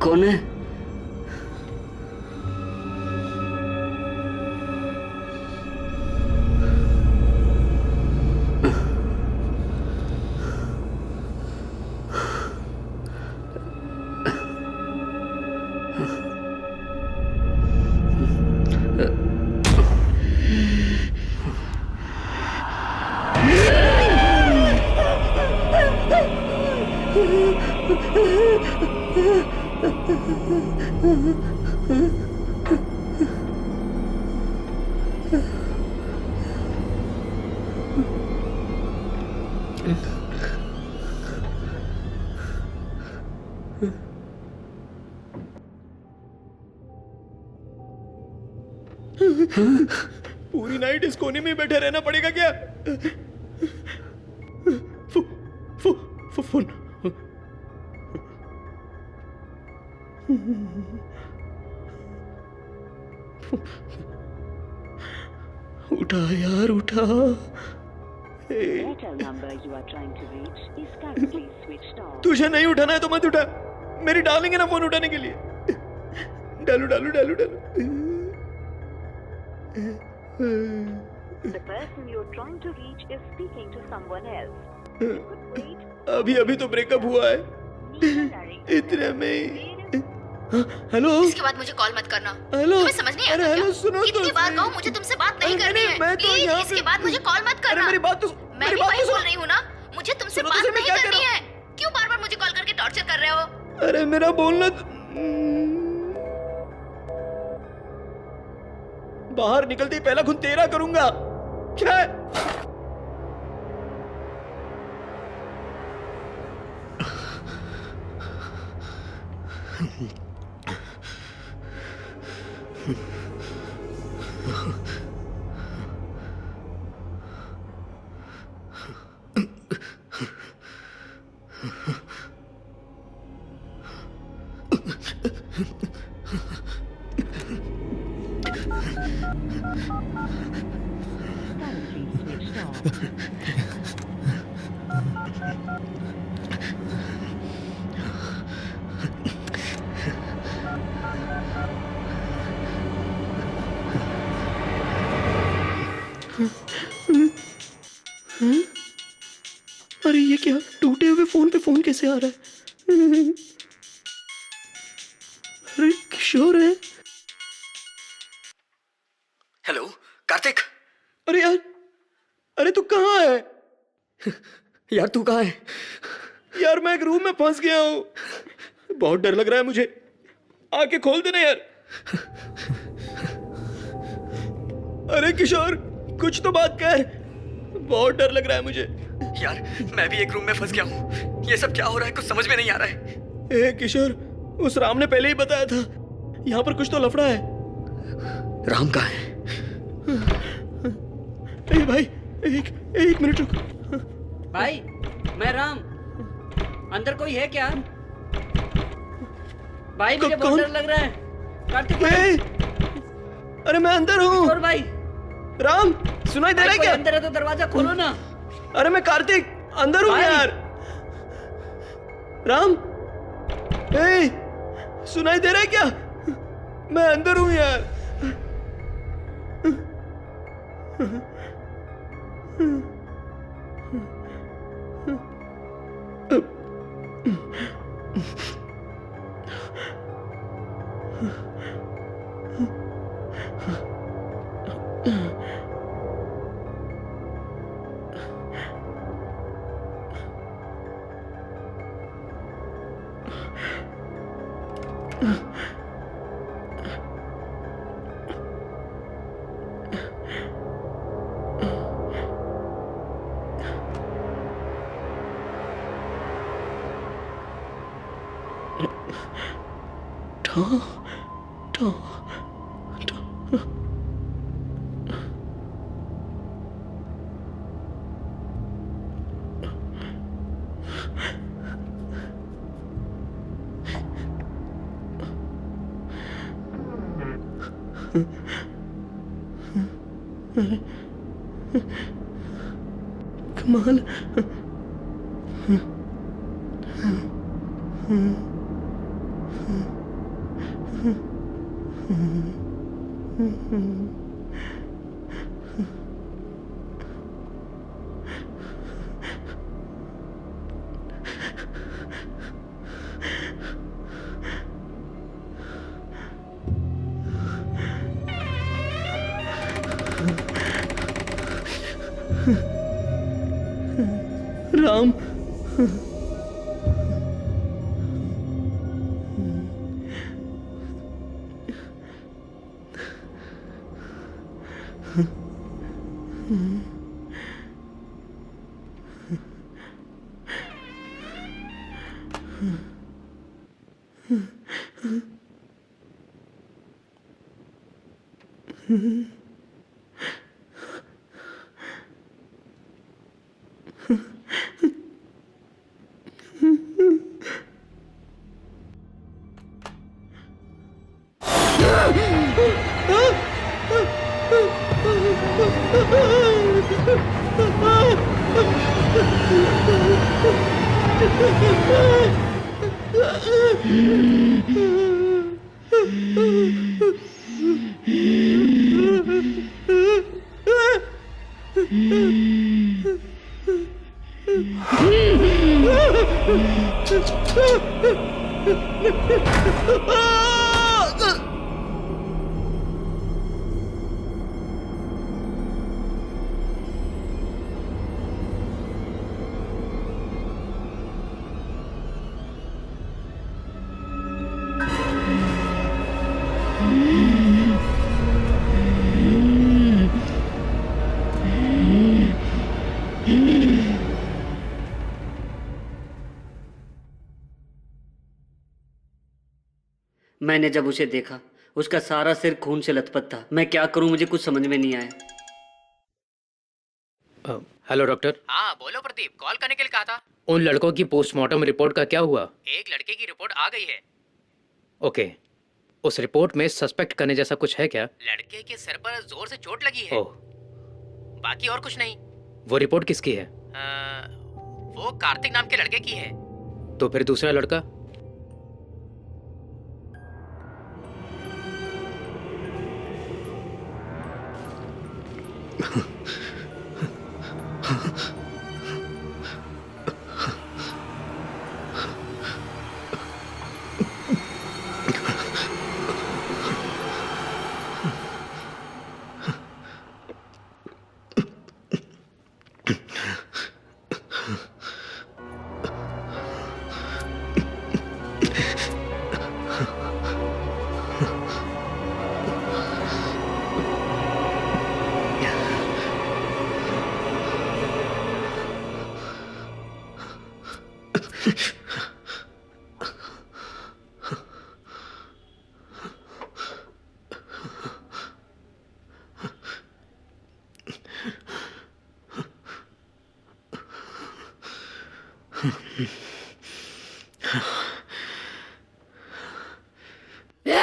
कौन है? पूरी नाइट इस कोने में बैठे रहना पड़ेगा क्या? फोन उठा यार, उठा। तुझे नहीं उठाना है तो मत उठा। मेरी डार्लिंग है ना फोन उठाने के लिए। डालू डालू डालू डालू। The person you're trying to reach is speaking to someone else. You could wait. अभी अभी तो ब्रेकअप हुआ है, इतने में। हेलो, इसके बाद मुझे कॉल मत करना। हेलो, तुम्हें समझ नहीं आता हेलो, क्या? सुनो तो कितनी बार कहूँ मुझे तुमसे बात नहीं करनी है। मैं तो प्लीज, यहाँ इसके बाद मुझे कॉल मत करना। मेरी बात तो मैं भी वही बोल रही हूँ ना, मुझे तुमसे बात नहीं करनी है। क्यों बार बार मुझे कॉल करके टॉर्चर कर रहे हो? अरे मेरा बोलना बाहर निकलते ही पहला खून तेरा करूंगा। क्या है? अरे ये क्या, टूटे हुए फोन पे फोन कैसे आ रहा है? अरे किशोर है। हेलो कार्तिक। अरे यार, अरे तू कहाँ है? यार तू कहाँ है? यार मैं एक रूम में फंस गया हूँ, बहुत डर लग रहा है मुझे। आके खोल देना यार। अरे किशोर, कुछ तो बात कर, बहुत डर लग रहा है मुझे। यार मैं भी एक रूम में फंस गया हूँ, ये सब क्या हो रहा है कुछ समझ में नहीं आ रहा है। ए किशोर, उस राम ने पहले ही बताया था यहाँ पर कुछ तो लफड़ा है। राम कहाँ है? ए भाई, एक मिनट रुक। भाई मैं राम, अंदर कोई है क्या? भाई मुझे बहुत डर लग रहा है। कार्तिक भाई। अरे मैं अंदर हूँ। किशोर भाई। राम सुनाई दे रहा है क्या? अंदर है तो दरवाजा खोलो ना। अरे मैं कार्तिक अंदर हूँ यार। राम सुनाई दे रहा है क्या? मैं अंदर हूँ यार। कमाल। राम मैंने जब उसे देखा उसका सारा सिर खून से लथपथ था। मैं क्या करूं, मुझे कुछ समझ में नहीं आया। Hello doctor. हाँ बोलो प्रदीप, कॉल करने के लिए कहा था। उन लड़कों की पोस्टमार्टम रिपोर्ट का क्या हुआ? एक लड़के की रिपोर्ट आ गई है। ओके, उस रिपोर्ट में सस्पेक्ट करने जैसा कुछ है क्या? लड़के के सर पर जोर से चोट लगी है। ओह, बाकी और कुछ नहीं। वो रिपोर्ट किसकी है? वो कार्तिक नाम के लड़के की है। तो फिर दूसरा लड़का? भाई,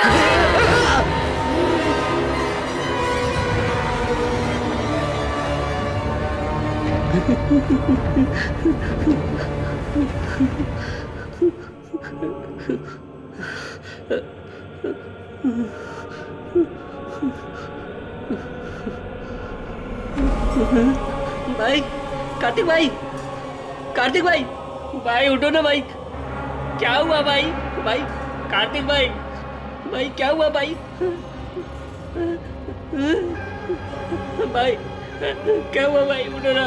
कार्तिक भाई, कार्तिक भाई, भाई उठो ना भाई। क्या हुआ भाई? भाई कार्तिक भाई, भाई क्या हुआ भाई? भाई क्या हुआ भाई? उठो ना।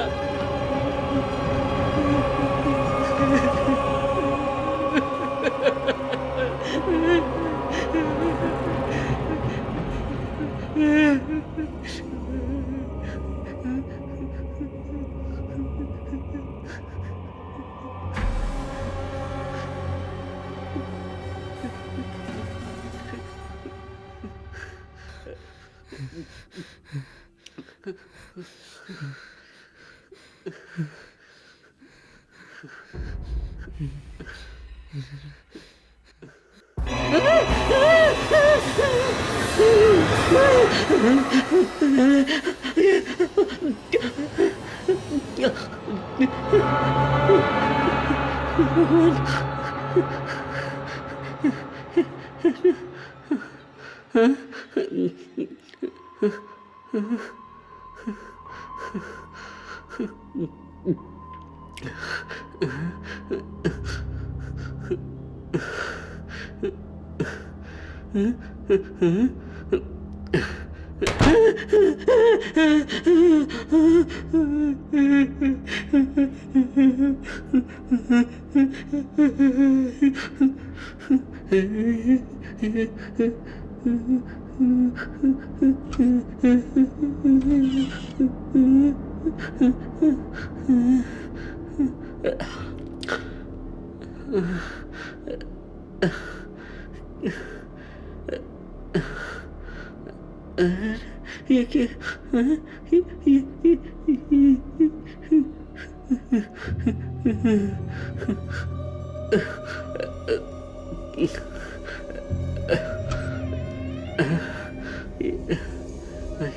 ये क्या?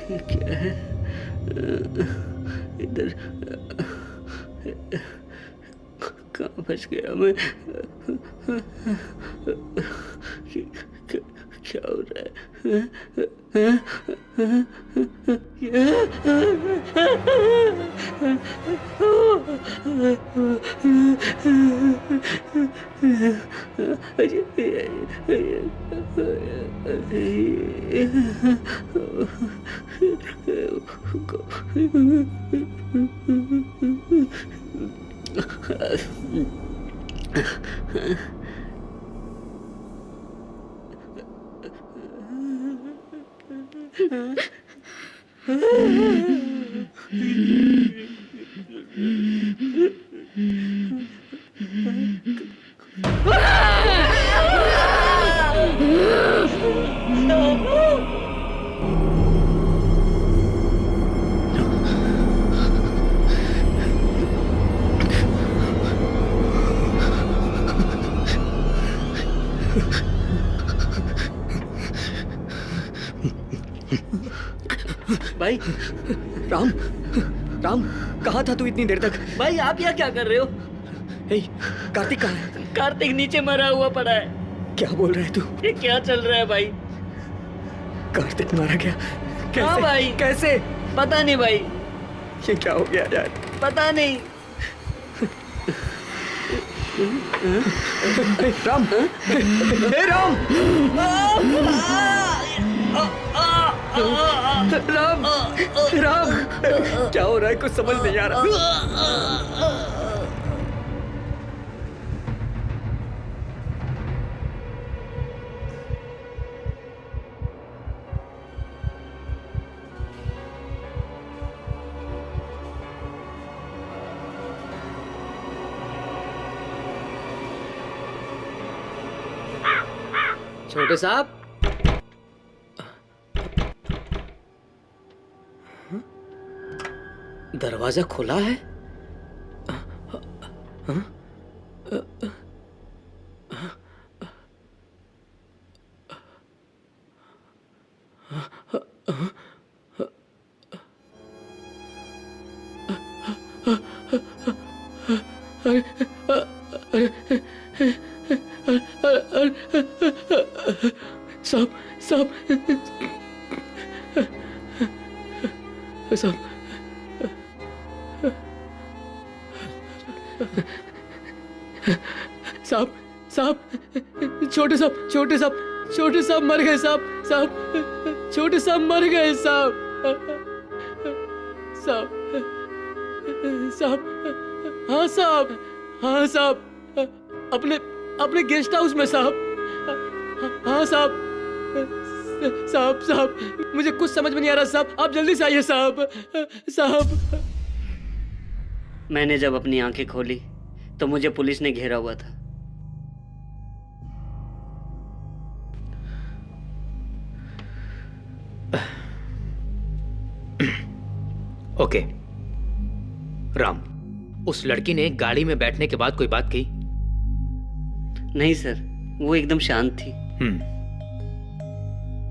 ये क्या है? इधर कहाँ फंस गया मैं? क्या हो रहा है? भाई राम, राम कहाँ था तू इतनी देर तक? भाई आप यहाँ क्या कर रहे हो? कार्तिक कहाँ है? कार्तिक नीचे मरा हुआ पड़ा है। क्या बोल रहा है तू? ये क्या चल रहा है भाई? कार्तिक मारा गया? कैसे? हाँ भाई। कैसे? पता नहीं भाई। ये क्या हो गया यार? पता नहीं। राम, हे राम, राम, राम, क्या हो रहा है? कुछ समझ नहीं आ रहा। छोटे साहब, दरवाजा खुला है। साहब साहब साहब साहब साहब छोटे साहब मर गए साहब छोटे साहब मर गए साहब हाँ साहब अपने गेस्ट हाउस में साहब। हाँ साहब मुझे कुछ समझ में नहीं आ रहा साहब, आप जल्दी से आइए साहब। मैंने जब अपनी आंखें खोली तो मुझे पुलिस ने घेरा हुआ था। ओके राम, उस लड़की ने गाड़ी में बैठने के बाद कोई बात की? नहीं सर, वो एकदम शांत थी।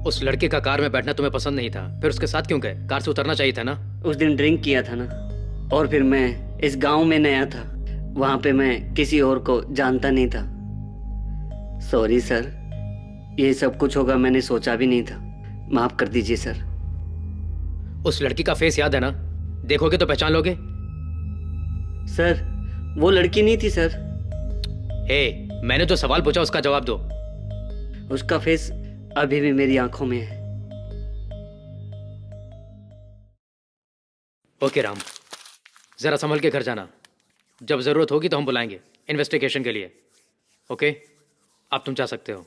उस लड़के का कार में बैठना तुम्हें पसंद नहीं था, फिर उसके साथ क्यों गए? कार से उतरना चाहिए था ना। उस दिन ड्रिंक किया था ना, और फिर मैं इस गांव में नया था, वहां पे मैं किसी और को जानता नहीं था। सॉरी सर, ये सब कुछ होगा मैंने सोचा भी नहीं था, माफ कर दीजिए सर। उस लड़की का फेस याद है ना? देखोगे तो पहचान लोगे? सर वो लड़की नहीं थी सर। मैंने जो सवाल पूछा उसका जवाब दो। उसका फेस अभी भी मेरी आंखों में है। ओके राम, जरा संभल के घर जाना, जब जरूरत होगी तो हम बुलाएंगे इन्वेस्टिगेशन के लिए। ओके, अब तुम जा सकते हो।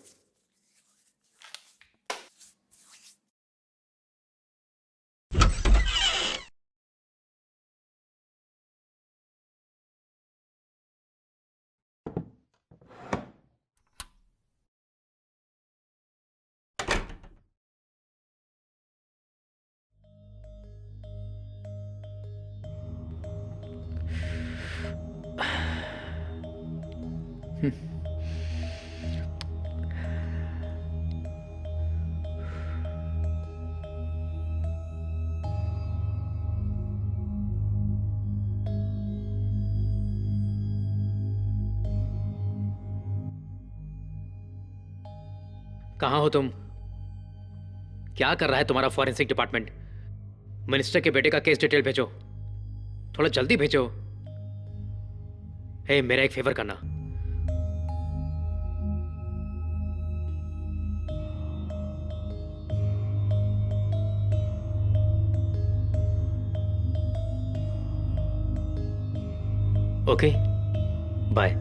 कहाँ हो तुम? क्या कर रहा है तुम्हारा फॉरेंसिक डिपार्टमेंट? मिनिस्टर के बेटे का केस डिटेल भेजो, थोड़ा जल्दी भेजो। मेरा एक फेवर करना। Okay, bye.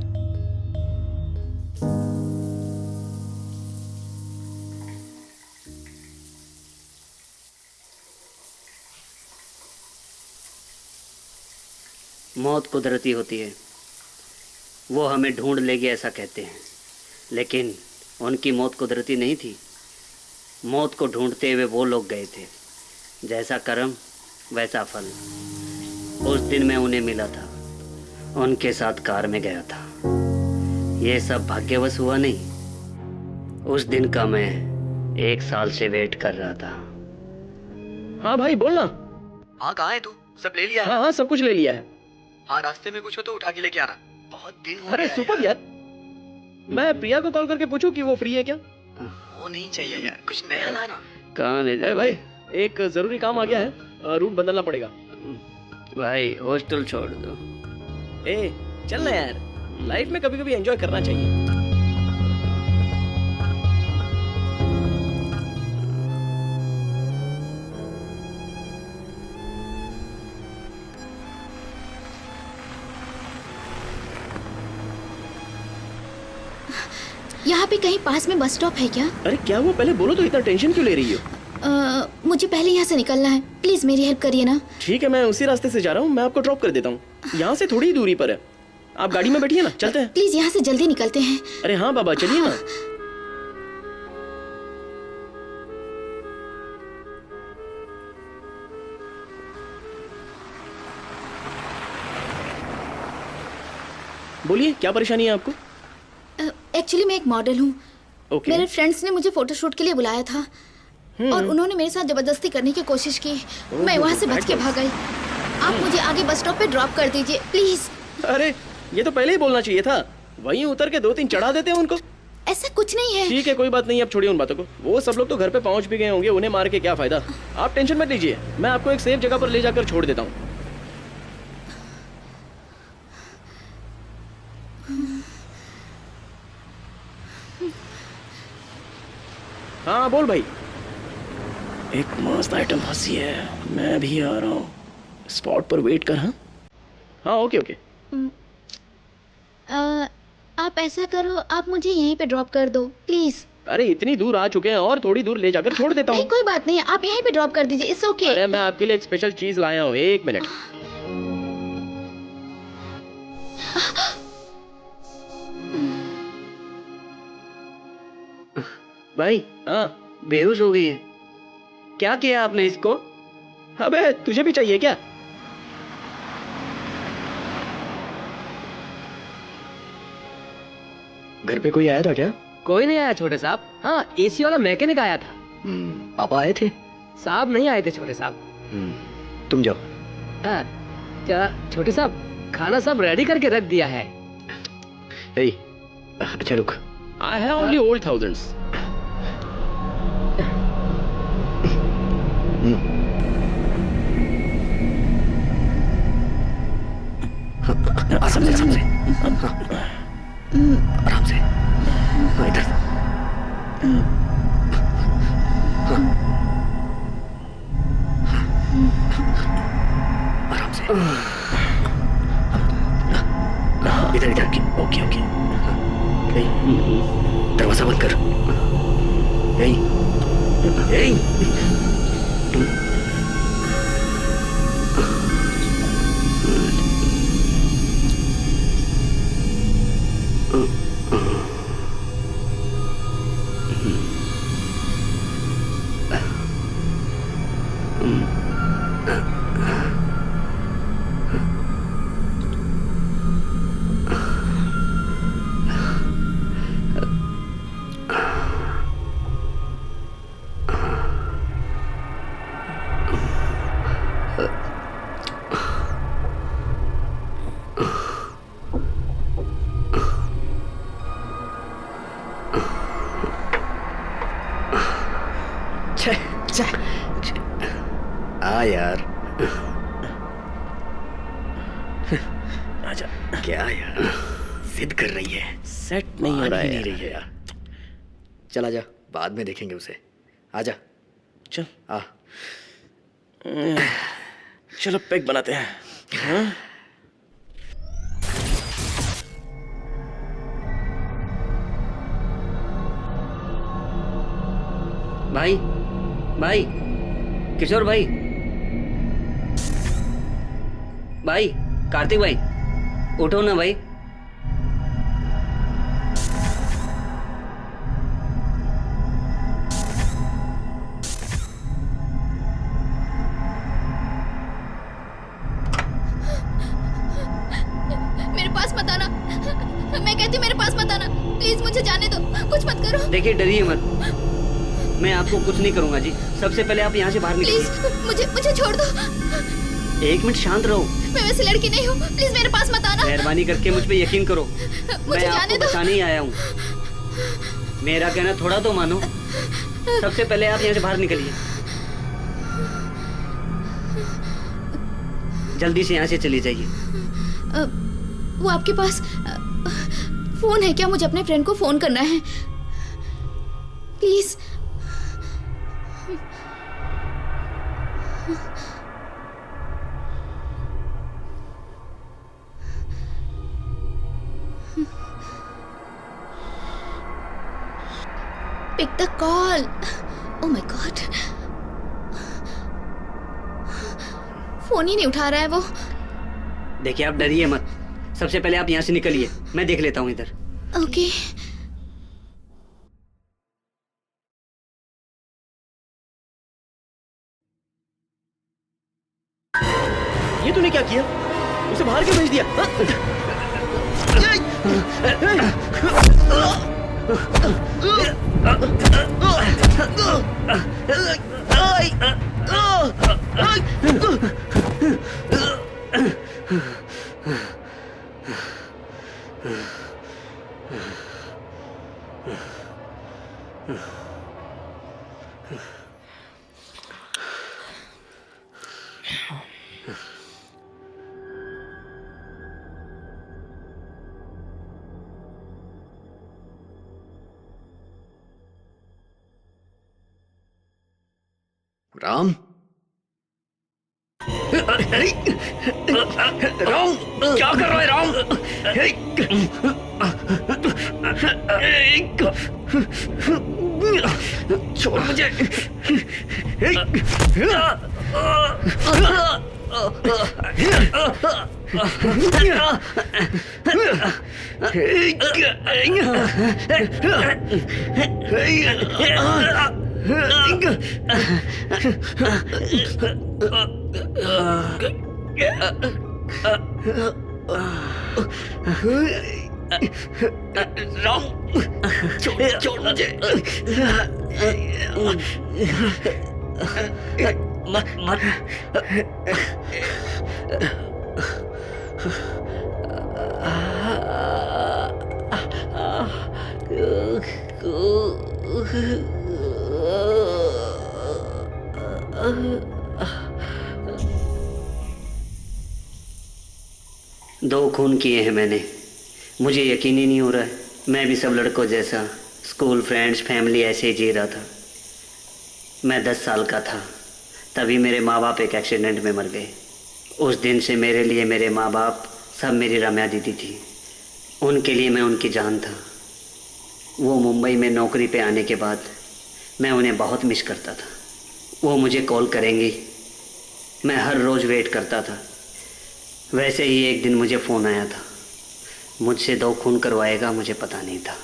मौत कुदरती होती है, वो हमें ढूंढ लेगी ऐसा कहते हैं, लेकिन उनकी मौत कुदरती नहीं थी। मौत को ढूंढते हुए वो लोग गए थे, जैसा कर्म वैसा फल। उस दिन मैं उन्हें मिला था, उनके साथ कार में गया था। ये सब भाग्यवश हुआ नहीं, उस दिन का मैं 1 साल से वेट कर रहा था। हाँ भाई बोलना। हाँ कहाँ है तू? सब ले लिया? हाँ सब कुछ ले लिया है। हाँ रास्ते में कुछ हो तो उठा के लेके आ रहा, बहुत दिन हो अरे गया सुपर यार, मैं प्रिया को कॉल करके पूछूं कि वो फ्री है क्या? वो नहीं चाहिए यार, कुछ नया लाना। कहाँ ले जाए भाई, एक जरूरी काम आ गया है, रूट बदलना पड़ेगा। भाई हॉस्टल छोड़ दो। चल ना यार, लाइफ में कभी कभी एंजॉय करना चाहिए। यहाँ पे कहीं पास में बस स्टॉप है क्या? अरे क्या हुआ, पहले बोलो तो, इतना टेंशन क्यों ले रही हो? मुझे पहले यहाँ से निकलना है, प्लीज मेरी हेल्प करिए ना। ठीक है, मैं उसी रास्ते से जा रहा हूँ, मैं आपको ड्रॉप कर देता हूँ। यहाँ से थोड़ी ही दूरी पर है, आप गाड़ी में बैठिए ना, चलते हैं। प्लीज यहाँ से जल्दी निकलते हैं। अरे हाँ बाबा चलिए ना। बोलिए क्या परेशानी है आपको? एक्चुअली मैं एक मॉडल हूँ। मेरे फ्रेंड्स ने मुझे फोटोशूट के लिए बुलाया था और उन्होंने मेरे साथ जबरदस्ती करने की कोशिश की। मैं वहाँ से बच के भाग गई। आप मुझे आगे बस स्टॉप पे ड्रॉप कर दीजिए प्लीज। अरे ये तो पहले ही बोलना चाहिए था। वहीं उतर के 2-3 चढ़ा देते हैं उनको। ऐसा कुछ नहीं है। ठीक है, कोई बात नहीं, अब छोड़िए उन बातों को। वो सब लोग तो घर पे पहुंच भी गए होंगे, उन्हें मार के क्या फायदा। आप टेंशन मत लीजिए, मैं आपको एक सेफ जगह पर ले जाकर छोड़ देता हूँ। हाँ बोल भाई। एक मस्त आइटम फंसी है, मैं भी आ रहा हूँ। स्पॉट पर वेट कर। हाँ हाँ, ओके ओके। आप ऐसा करो, आप मुझे यहीं पे ड्रॉप कर दो प्लीज। अरे इतनी दूर आ चुके हैं और थोड़ी दूर ले जाकर छोड़ देता हूँ। कोई बात नहीं, आप यहीं पे ड्रॉप कर दीजिए, इट्स ओके। अरे मैं आपके लिए एक स्पेशल चीज लाया हूँ, 1 मिनट। भाई हाँ बेहोश हो गई है। क्या किया आपने इसको? अबे तुझे भी चाहिए क्या? घर पे कोई आया था क्या? कोई नहीं आया छोटे साहब। हाँ, एसी वाला मैकेनिक आया था। पापा आए थे? साहब नहीं आए थे छोटे साहब। तुम जाओ। हाँ, क्या छोटे साहब, खाना सब रेडी करके रख दिया है। अच्छा रुक। I have only old thousands. समझे समझे। आराम से। इधर। आराम से। इधर इधर। Okay okay. दरवाजा बंद कर। आ यार। आजा। क्या यार, जिद कर रही है। सेट नहीं हो रहा है। नहीं रही है यार। चला जा, बाद में देखेंगे उसे। आजा। चल आ। चलो पैक बनाते हैं। हाँ? भाई भाई, किशोर भाई, भाई कार्तिक भाई, उठो ना भाई। मेरे पास मत आना, मैं कहती हूँ मेरे पास मत आना, प्लीज मुझे जाने दो, कुछ मत करो। देखिए डरिए मत, मैं आपको कुछ नहीं करूंगा जी। सबसे पहले आप यहाँ से बाहर निकलिए। प्लीज मुझे छोड़ दो। 1 मिनट शांत रहो। मैं वैसी लड़की नहीं हूँ, प्लीज मेरे पास मत आना। मेहरबानी करके मुझ पे यकीन करो, मुझे मैं जाने आपको दो। बचाने ही आया हूँ। मेरा कहना थोड़ा तो मानो। सबसे पहले आप यहाँ से बाहर निकलिए, जल्दी से यहाँ से चली जाइए। वो आपके पास फोन है क्या? मुझे अपने फ्रेंड को फोन करना है, please. Pick the call. Oh my God. Phone ही नहीं उठा रहा है वो। देखिए आप डरिए मत, सबसे पहले आप यहाँ से निकलिए, मैं देख लेता हूँ इधर। ओके। ये तूने क्या किया? उसे बाहर क्यों भेज दिया? राम, राम, क्या कर रहा है राम? छोड़ मुझे। राम, छोड़ मुझे। मत। दो खून किए हैं मैंने। मुझे यकीन ही नहीं हो रहा है, मैं भी सब लड़कों जैसा स्कूल फ्रेंड्स फैमिली ऐसे ही जी रहा था। मैं 10 साल का था तभी मेरे माँ बाप एक एक्सीडेंट में मर गए। उस दिन से मेरे लिए मेरे माँ बाप सब मेरी रम्या दीदी थी। उनके लिए मैं उनकी जान था। वो मुंबई में नौकरी पे आने के बाद मैं उन्हें बहुत मिस करता था। वो मुझे कॉल करेंगी, मैं हर रोज़ वेट करता था। वैसे ही एक दिन मुझे फ़ोन आया था, मुझसे 2 खून करवाएगा। मुझे पता नहीं था।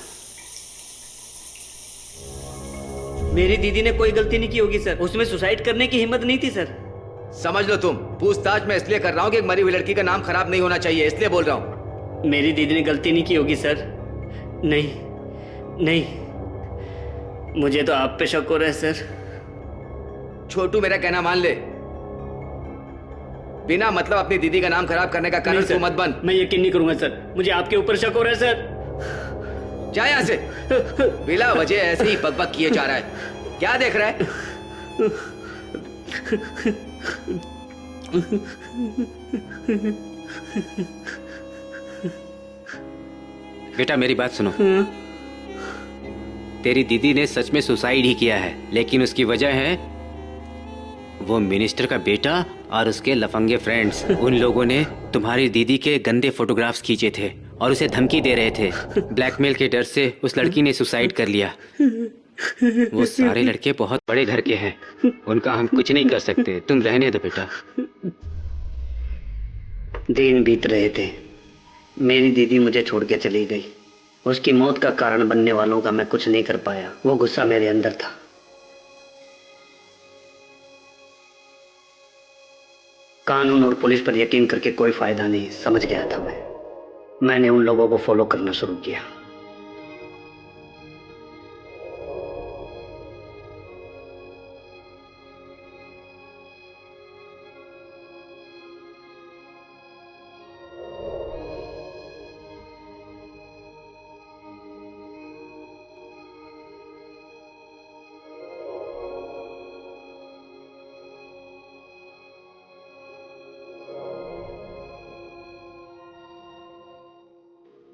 मेरी दीदी ने कोई गलती नहीं की होगी सर, उसमें सुसाइड करने की हिम्मत नहीं थी सर। समझ लो तुम पूछताछ मैं इसलिए कर रहा हूँ कि एक मरी हुई लड़की का नाम खराब नहीं होना चाहिए, इसलिए बोल रहा हूँ। मेरी दीदी ने गलती नहीं की होगी सर। नहीं नहीं, मुझे तो आप पे शक हो रहा है सर। छोटू मेरा कहना मान ले, बिना मतलब अपनी दीदी का नाम खराब करने का कारण तू मत बन। मैं यकीन नहीं करूंगा सर, मुझे आपके ऊपर शक हो रहा है सर। जा यहाँ से। बिला वजह ऐसे ही बकबक किए जा रहा है, क्या देख रहा है? बेटा मेरी बात सुनो। तेरी दीदी ने सच में सुसाइड ही किया है, लेकिन उसकी वजह है वो मिनिस्टर का बेटा और उसके लफंगे फ्रेंड्स। उन लोगों ने तुम्हारी दीदी के गंदे फोटोग्राफ्स खींचे थे और उसे धमकी दे रहे थे। ब्लैकमेल के डर से उस लड़की ने सुसाइड कर लिया। वो सारे लड़के बहुत बड़े घर के हैं, उनका हम कुछ नहीं कर सकते। तुम रहने दो बेटा। दिन बीत रहे थे, मेरी दीदी मुझे छोड़ के चली गई। उसकी मौत का कारण बनने वालों का मैं कुछ नहीं कर पाया। वो गुस्सा मेरे अंदर था। कानून और पुलिस पर यकीन करके कोई फायदा नहीं, समझ गया था मैंने उन लोगों को फॉलो करना शुरू किया।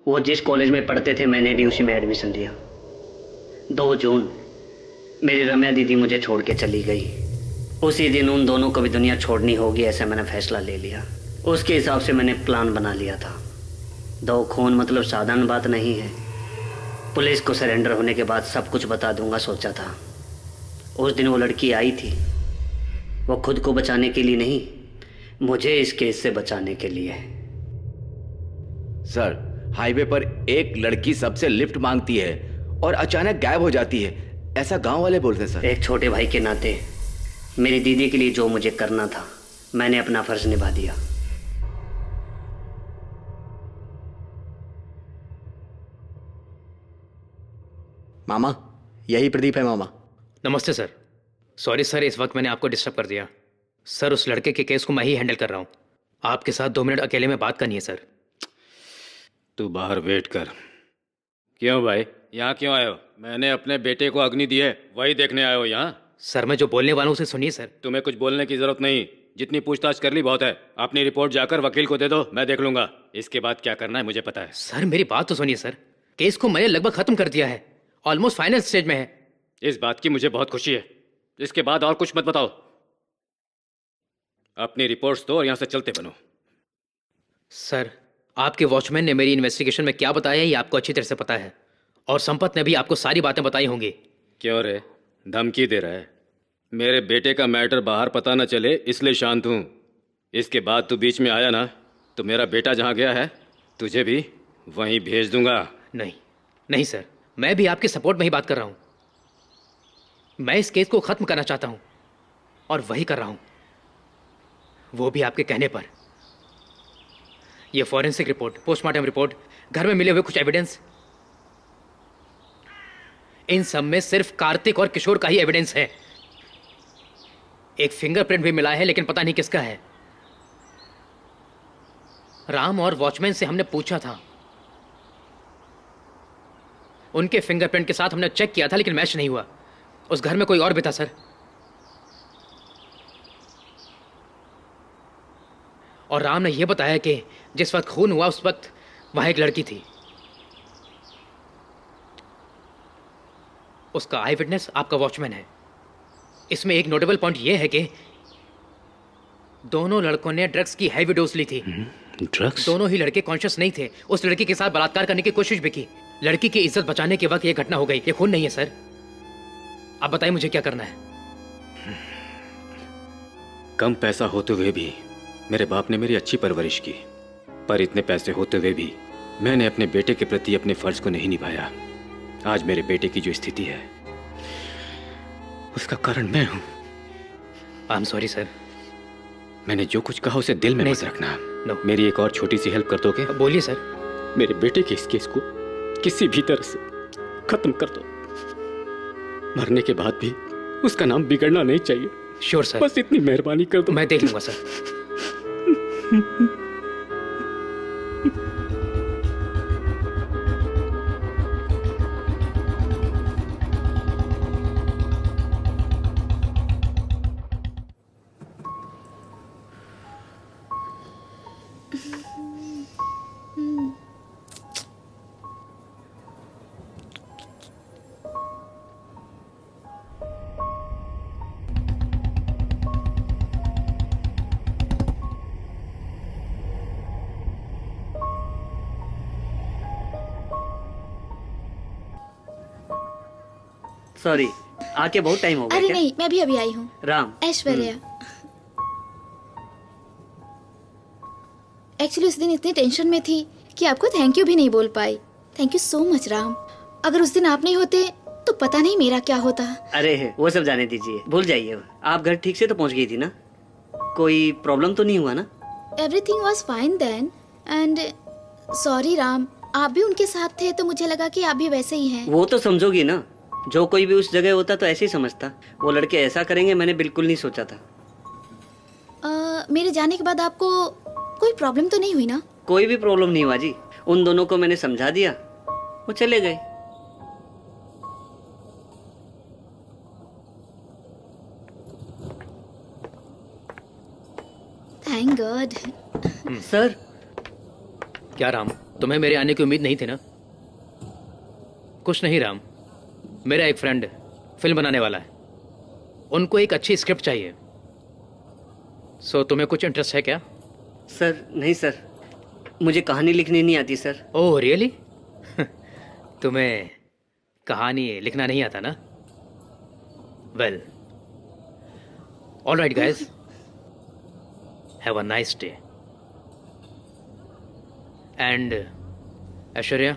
वो जिस कॉलेज में पढ़ते थे मैंने भी उसी में एडमिशन लिया। 2 जून मेरी रम्या दीदी मुझे छोड़ के चली गई। उसी दिन उन दोनों को भी दुनिया छोड़नी होगी, ऐसा मैंने फैसला ले लिया। उसके हिसाब से मैंने प्लान बना लिया था। 2 खून मतलब साधारण बात नहीं है। पुलिस को सरेंडर होने के बाद सब कुछ बता दूंगा सोचा था। उस दिन वो लड़की आई थी, वो खुद को बचाने के लिए नहीं, मुझे इस केस से बचाने के लिए। सर, हाईवे पर एक लड़की सबसे लिफ्ट मांगती है और अचानक गायब हो जाती है, ऐसा गांव वाले बोलते हैं सर। एक छोटे भाई के नाते मेरी दीदी के लिए जो मुझे करना था मैंने अपना फर्ज निभा दिया। मामा, यही प्रदीप है मामा। नमस्ते सर। सॉरी सर, इस वक्त मैंने आपको डिस्टर्ब कर दिया। सर, उस लड़के के केस को मैं ही हैंडल कर रहा हूँ। आपके साथ 2 मिनट अकेले में बात करनी है सर। तू बाहर वेट कर। क्यों भाई, यहाँ क्यों आए हो? मैंने अपने बेटे को अग्नि दी है, वही देखने आए हो यहाँ? सर मैं जो बोलने वाला हूँ उसे सुनिए सर। तुम्हें कुछ बोलने की जरूरत नहीं, जितनी पूछताछ कर ली बहुत है। अपनी रिपोर्ट जाकर वकील को दे दो, मैं देख लूंगा। इसके बाद क्या करना है मुझे पता है। सर मेरी बात तो सुनिए सर, केस को मैंने लगभग खत्म कर दिया है, ऑलमोस्ट फाइनल स्टेज में है। इस बात की मुझे बहुत खुशी है। इसके बाद और कुछ मत बताओ, अपनी रिपोर्ट्स दो और यहाँ से चलते बनो। सर आपके वॉचमैन ने मेरी इन्वेस्टिगेशन में क्या बताया ये आपको अच्छी तरह से पता है, और संपत ने भी आपको सारी बातें बताई होंगी। क्यों रे, धमकी दे रहा है? मेरे बेटे का मैटर बाहर पता न चले इसलिए शांत हूँ। इसके बाद तू बीच में आया ना तो मेरा बेटा जहाँ गया है तुझे भी वहीं भेज दूंगा। नहीं नहीं सर, मैं भी आपके सपोर्ट में ही बात कर रहा हूँ। मैं इस केस को खत्म करना चाहता हूँ और वही कर रहा हूँ, वो भी आपके कहने पर। ये फॉरेंसिक रिपोर्ट, पोस्टमार्टम रिपोर्ट, घर में मिले हुए कुछ एविडेंस, इन सब में सिर्फ कार्तिक और किशोर का ही एविडेंस है। एक फिंगरप्रिंट भी मिला है लेकिन पता नहीं किसका है। राम और वॉचमैन से हमने पूछा था, उनके फिंगरप्रिंट के साथ हमने चेक किया था लेकिन मैच नहीं हुआ। उस घर में कोई और भी था सर। और राम ने यह बताया कि जिस वक्त खून हुआ उस वक्त वहां एक लड़की थी। उसका आई विटनेस आपका वॉचमैन है। इसमें एक नोटेबल पॉइंट यह है कि दोनों लड़कों ने ड्रग्स की हैवी डोज ली थी। ड्रग्स? दोनों ही लड़के कॉन्शियस नहीं थे। उस लड़की के साथ बलात्कार करने की कोशिश भी की। लड़की की इज्जत बचाने के वक्त यह घटना हो गई। ये खून नहीं है सर। आप बताइए मुझे क्या करना है? कम पैसा होते हुए भी मेरे बाप ने मेरी अच्छी परवरिश की, पर इतने पैसे होते हुए भी मैंने अपने बेटे के प्रति अपने फर्ज को नहीं निभाया। आज मेरे बेटे की जो स्थिति है उसका कारण मैं हूं। I am sorry sir. मैंने जो कुछ कहा उसे दिल में मत रखना। मेरी एक और छोटी सी हेल्प कर दोगे? बोलिए सर। मेरे बेटे के इस केस को किसी भी तरह से खत्म कर दो। मरने के बाद भी उसका नाम बिगड़ना नहीं चाहिए। Sure sir. बस इतनी मेहरबानी कर दो। मैं देख लूंगा सर। सॉरी, आके बहुत टाइम हो गया। अरे क्या? नहीं, मैं भी अभी आई हूँ। राम। ऐश्वर्या। एक्चुअली उस दिन इतनी टेंशन में थी कि आपको थैंक यू भी नहीं बोल पाई। Thank you so much Ram. अगर उस दिन आप नहीं होते तो पता नहीं मेरा क्या होता। अरे वो सब जाने दीजिए, भूल जाइए। आप घर ठीक से तो पहुंच गई थी ना? कोई प्रॉब्लम तो नहीं हुआ ना? Everything was fine then and sorry Ram, आप भी उनके साथ थे तो मुझे लगा कि आप भी वैसे ही हैं। वो तो समझोगी ना, जो कोई भी उस जगह होता तो ऐसे ही समझता। वो लड़के ऐसा करेंगे मैंने बिल्कुल नहीं सोचा था। मेरे जाने के बाद आपको कोई प्रॉब्लम तो नहीं हुई ना? कोई भी प्रॉब्लम नहीं हुआ जी। उन दोनों को मैंने समझा दिया, वो चले गए। Thank God. सर। क्या राम, तुम्हें मेरे आने की उम्मीद नहीं थी ना? कुछ नहीं राम, मेरा एक फ्रेंड फिल्म बनाने वाला है। उनको एक अच्छी स्क्रिप्ट चाहिए। सो तुम्हें कुछ इंटरेस्ट है क्या? सर नहीं सर, मुझे कहानी लिखनी नहीं आती सर। Oh really? तुम्हें कहानी लिखना नहीं आता ना? Well, alright guys, have a nice day. And Aishwarya,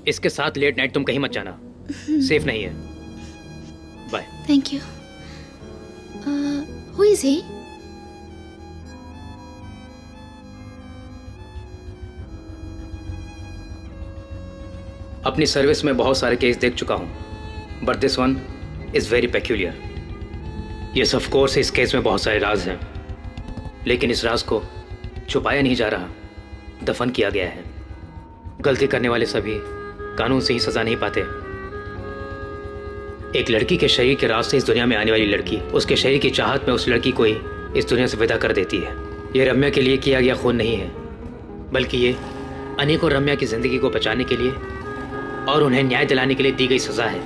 इसके साथ लेट नाइट तुम कहीं मत जाना, सेफ नहीं है। Bye. Thank you. Who is he? अपनी सर्विस में बहुत सारे केस देख चुका हूं, but this one is very peculiar. Yes of course इस केस में बहुत सारे राज हैं, लेकिन इस राज को छुपाया नहीं जा रहा, दफन किया गया है। गलती करने वाले सभी कानून से ही सजा नहीं पाते, एक लड़की के शरीर के रास्ते इस दुनिया में आने वाली लड़की उसके शरीर की चाहत में उस लड़की को ही इस दुनिया से विदा कर देती है। ये रम्या के लिए किया गया खून नहीं है, बल्कि ये अनेकों रम्या की जिंदगी को बचाने के लिए और उन्हें न्याय दिलाने के लिए दी गई सजा है।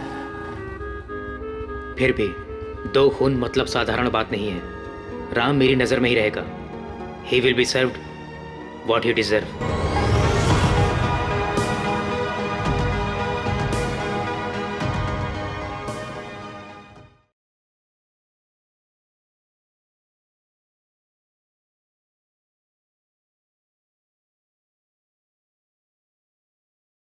फिर भी 2 खून मतलब साधारण बात नहीं है। राम मेरी नजर में ही रहेगा। He will be served what he deserve.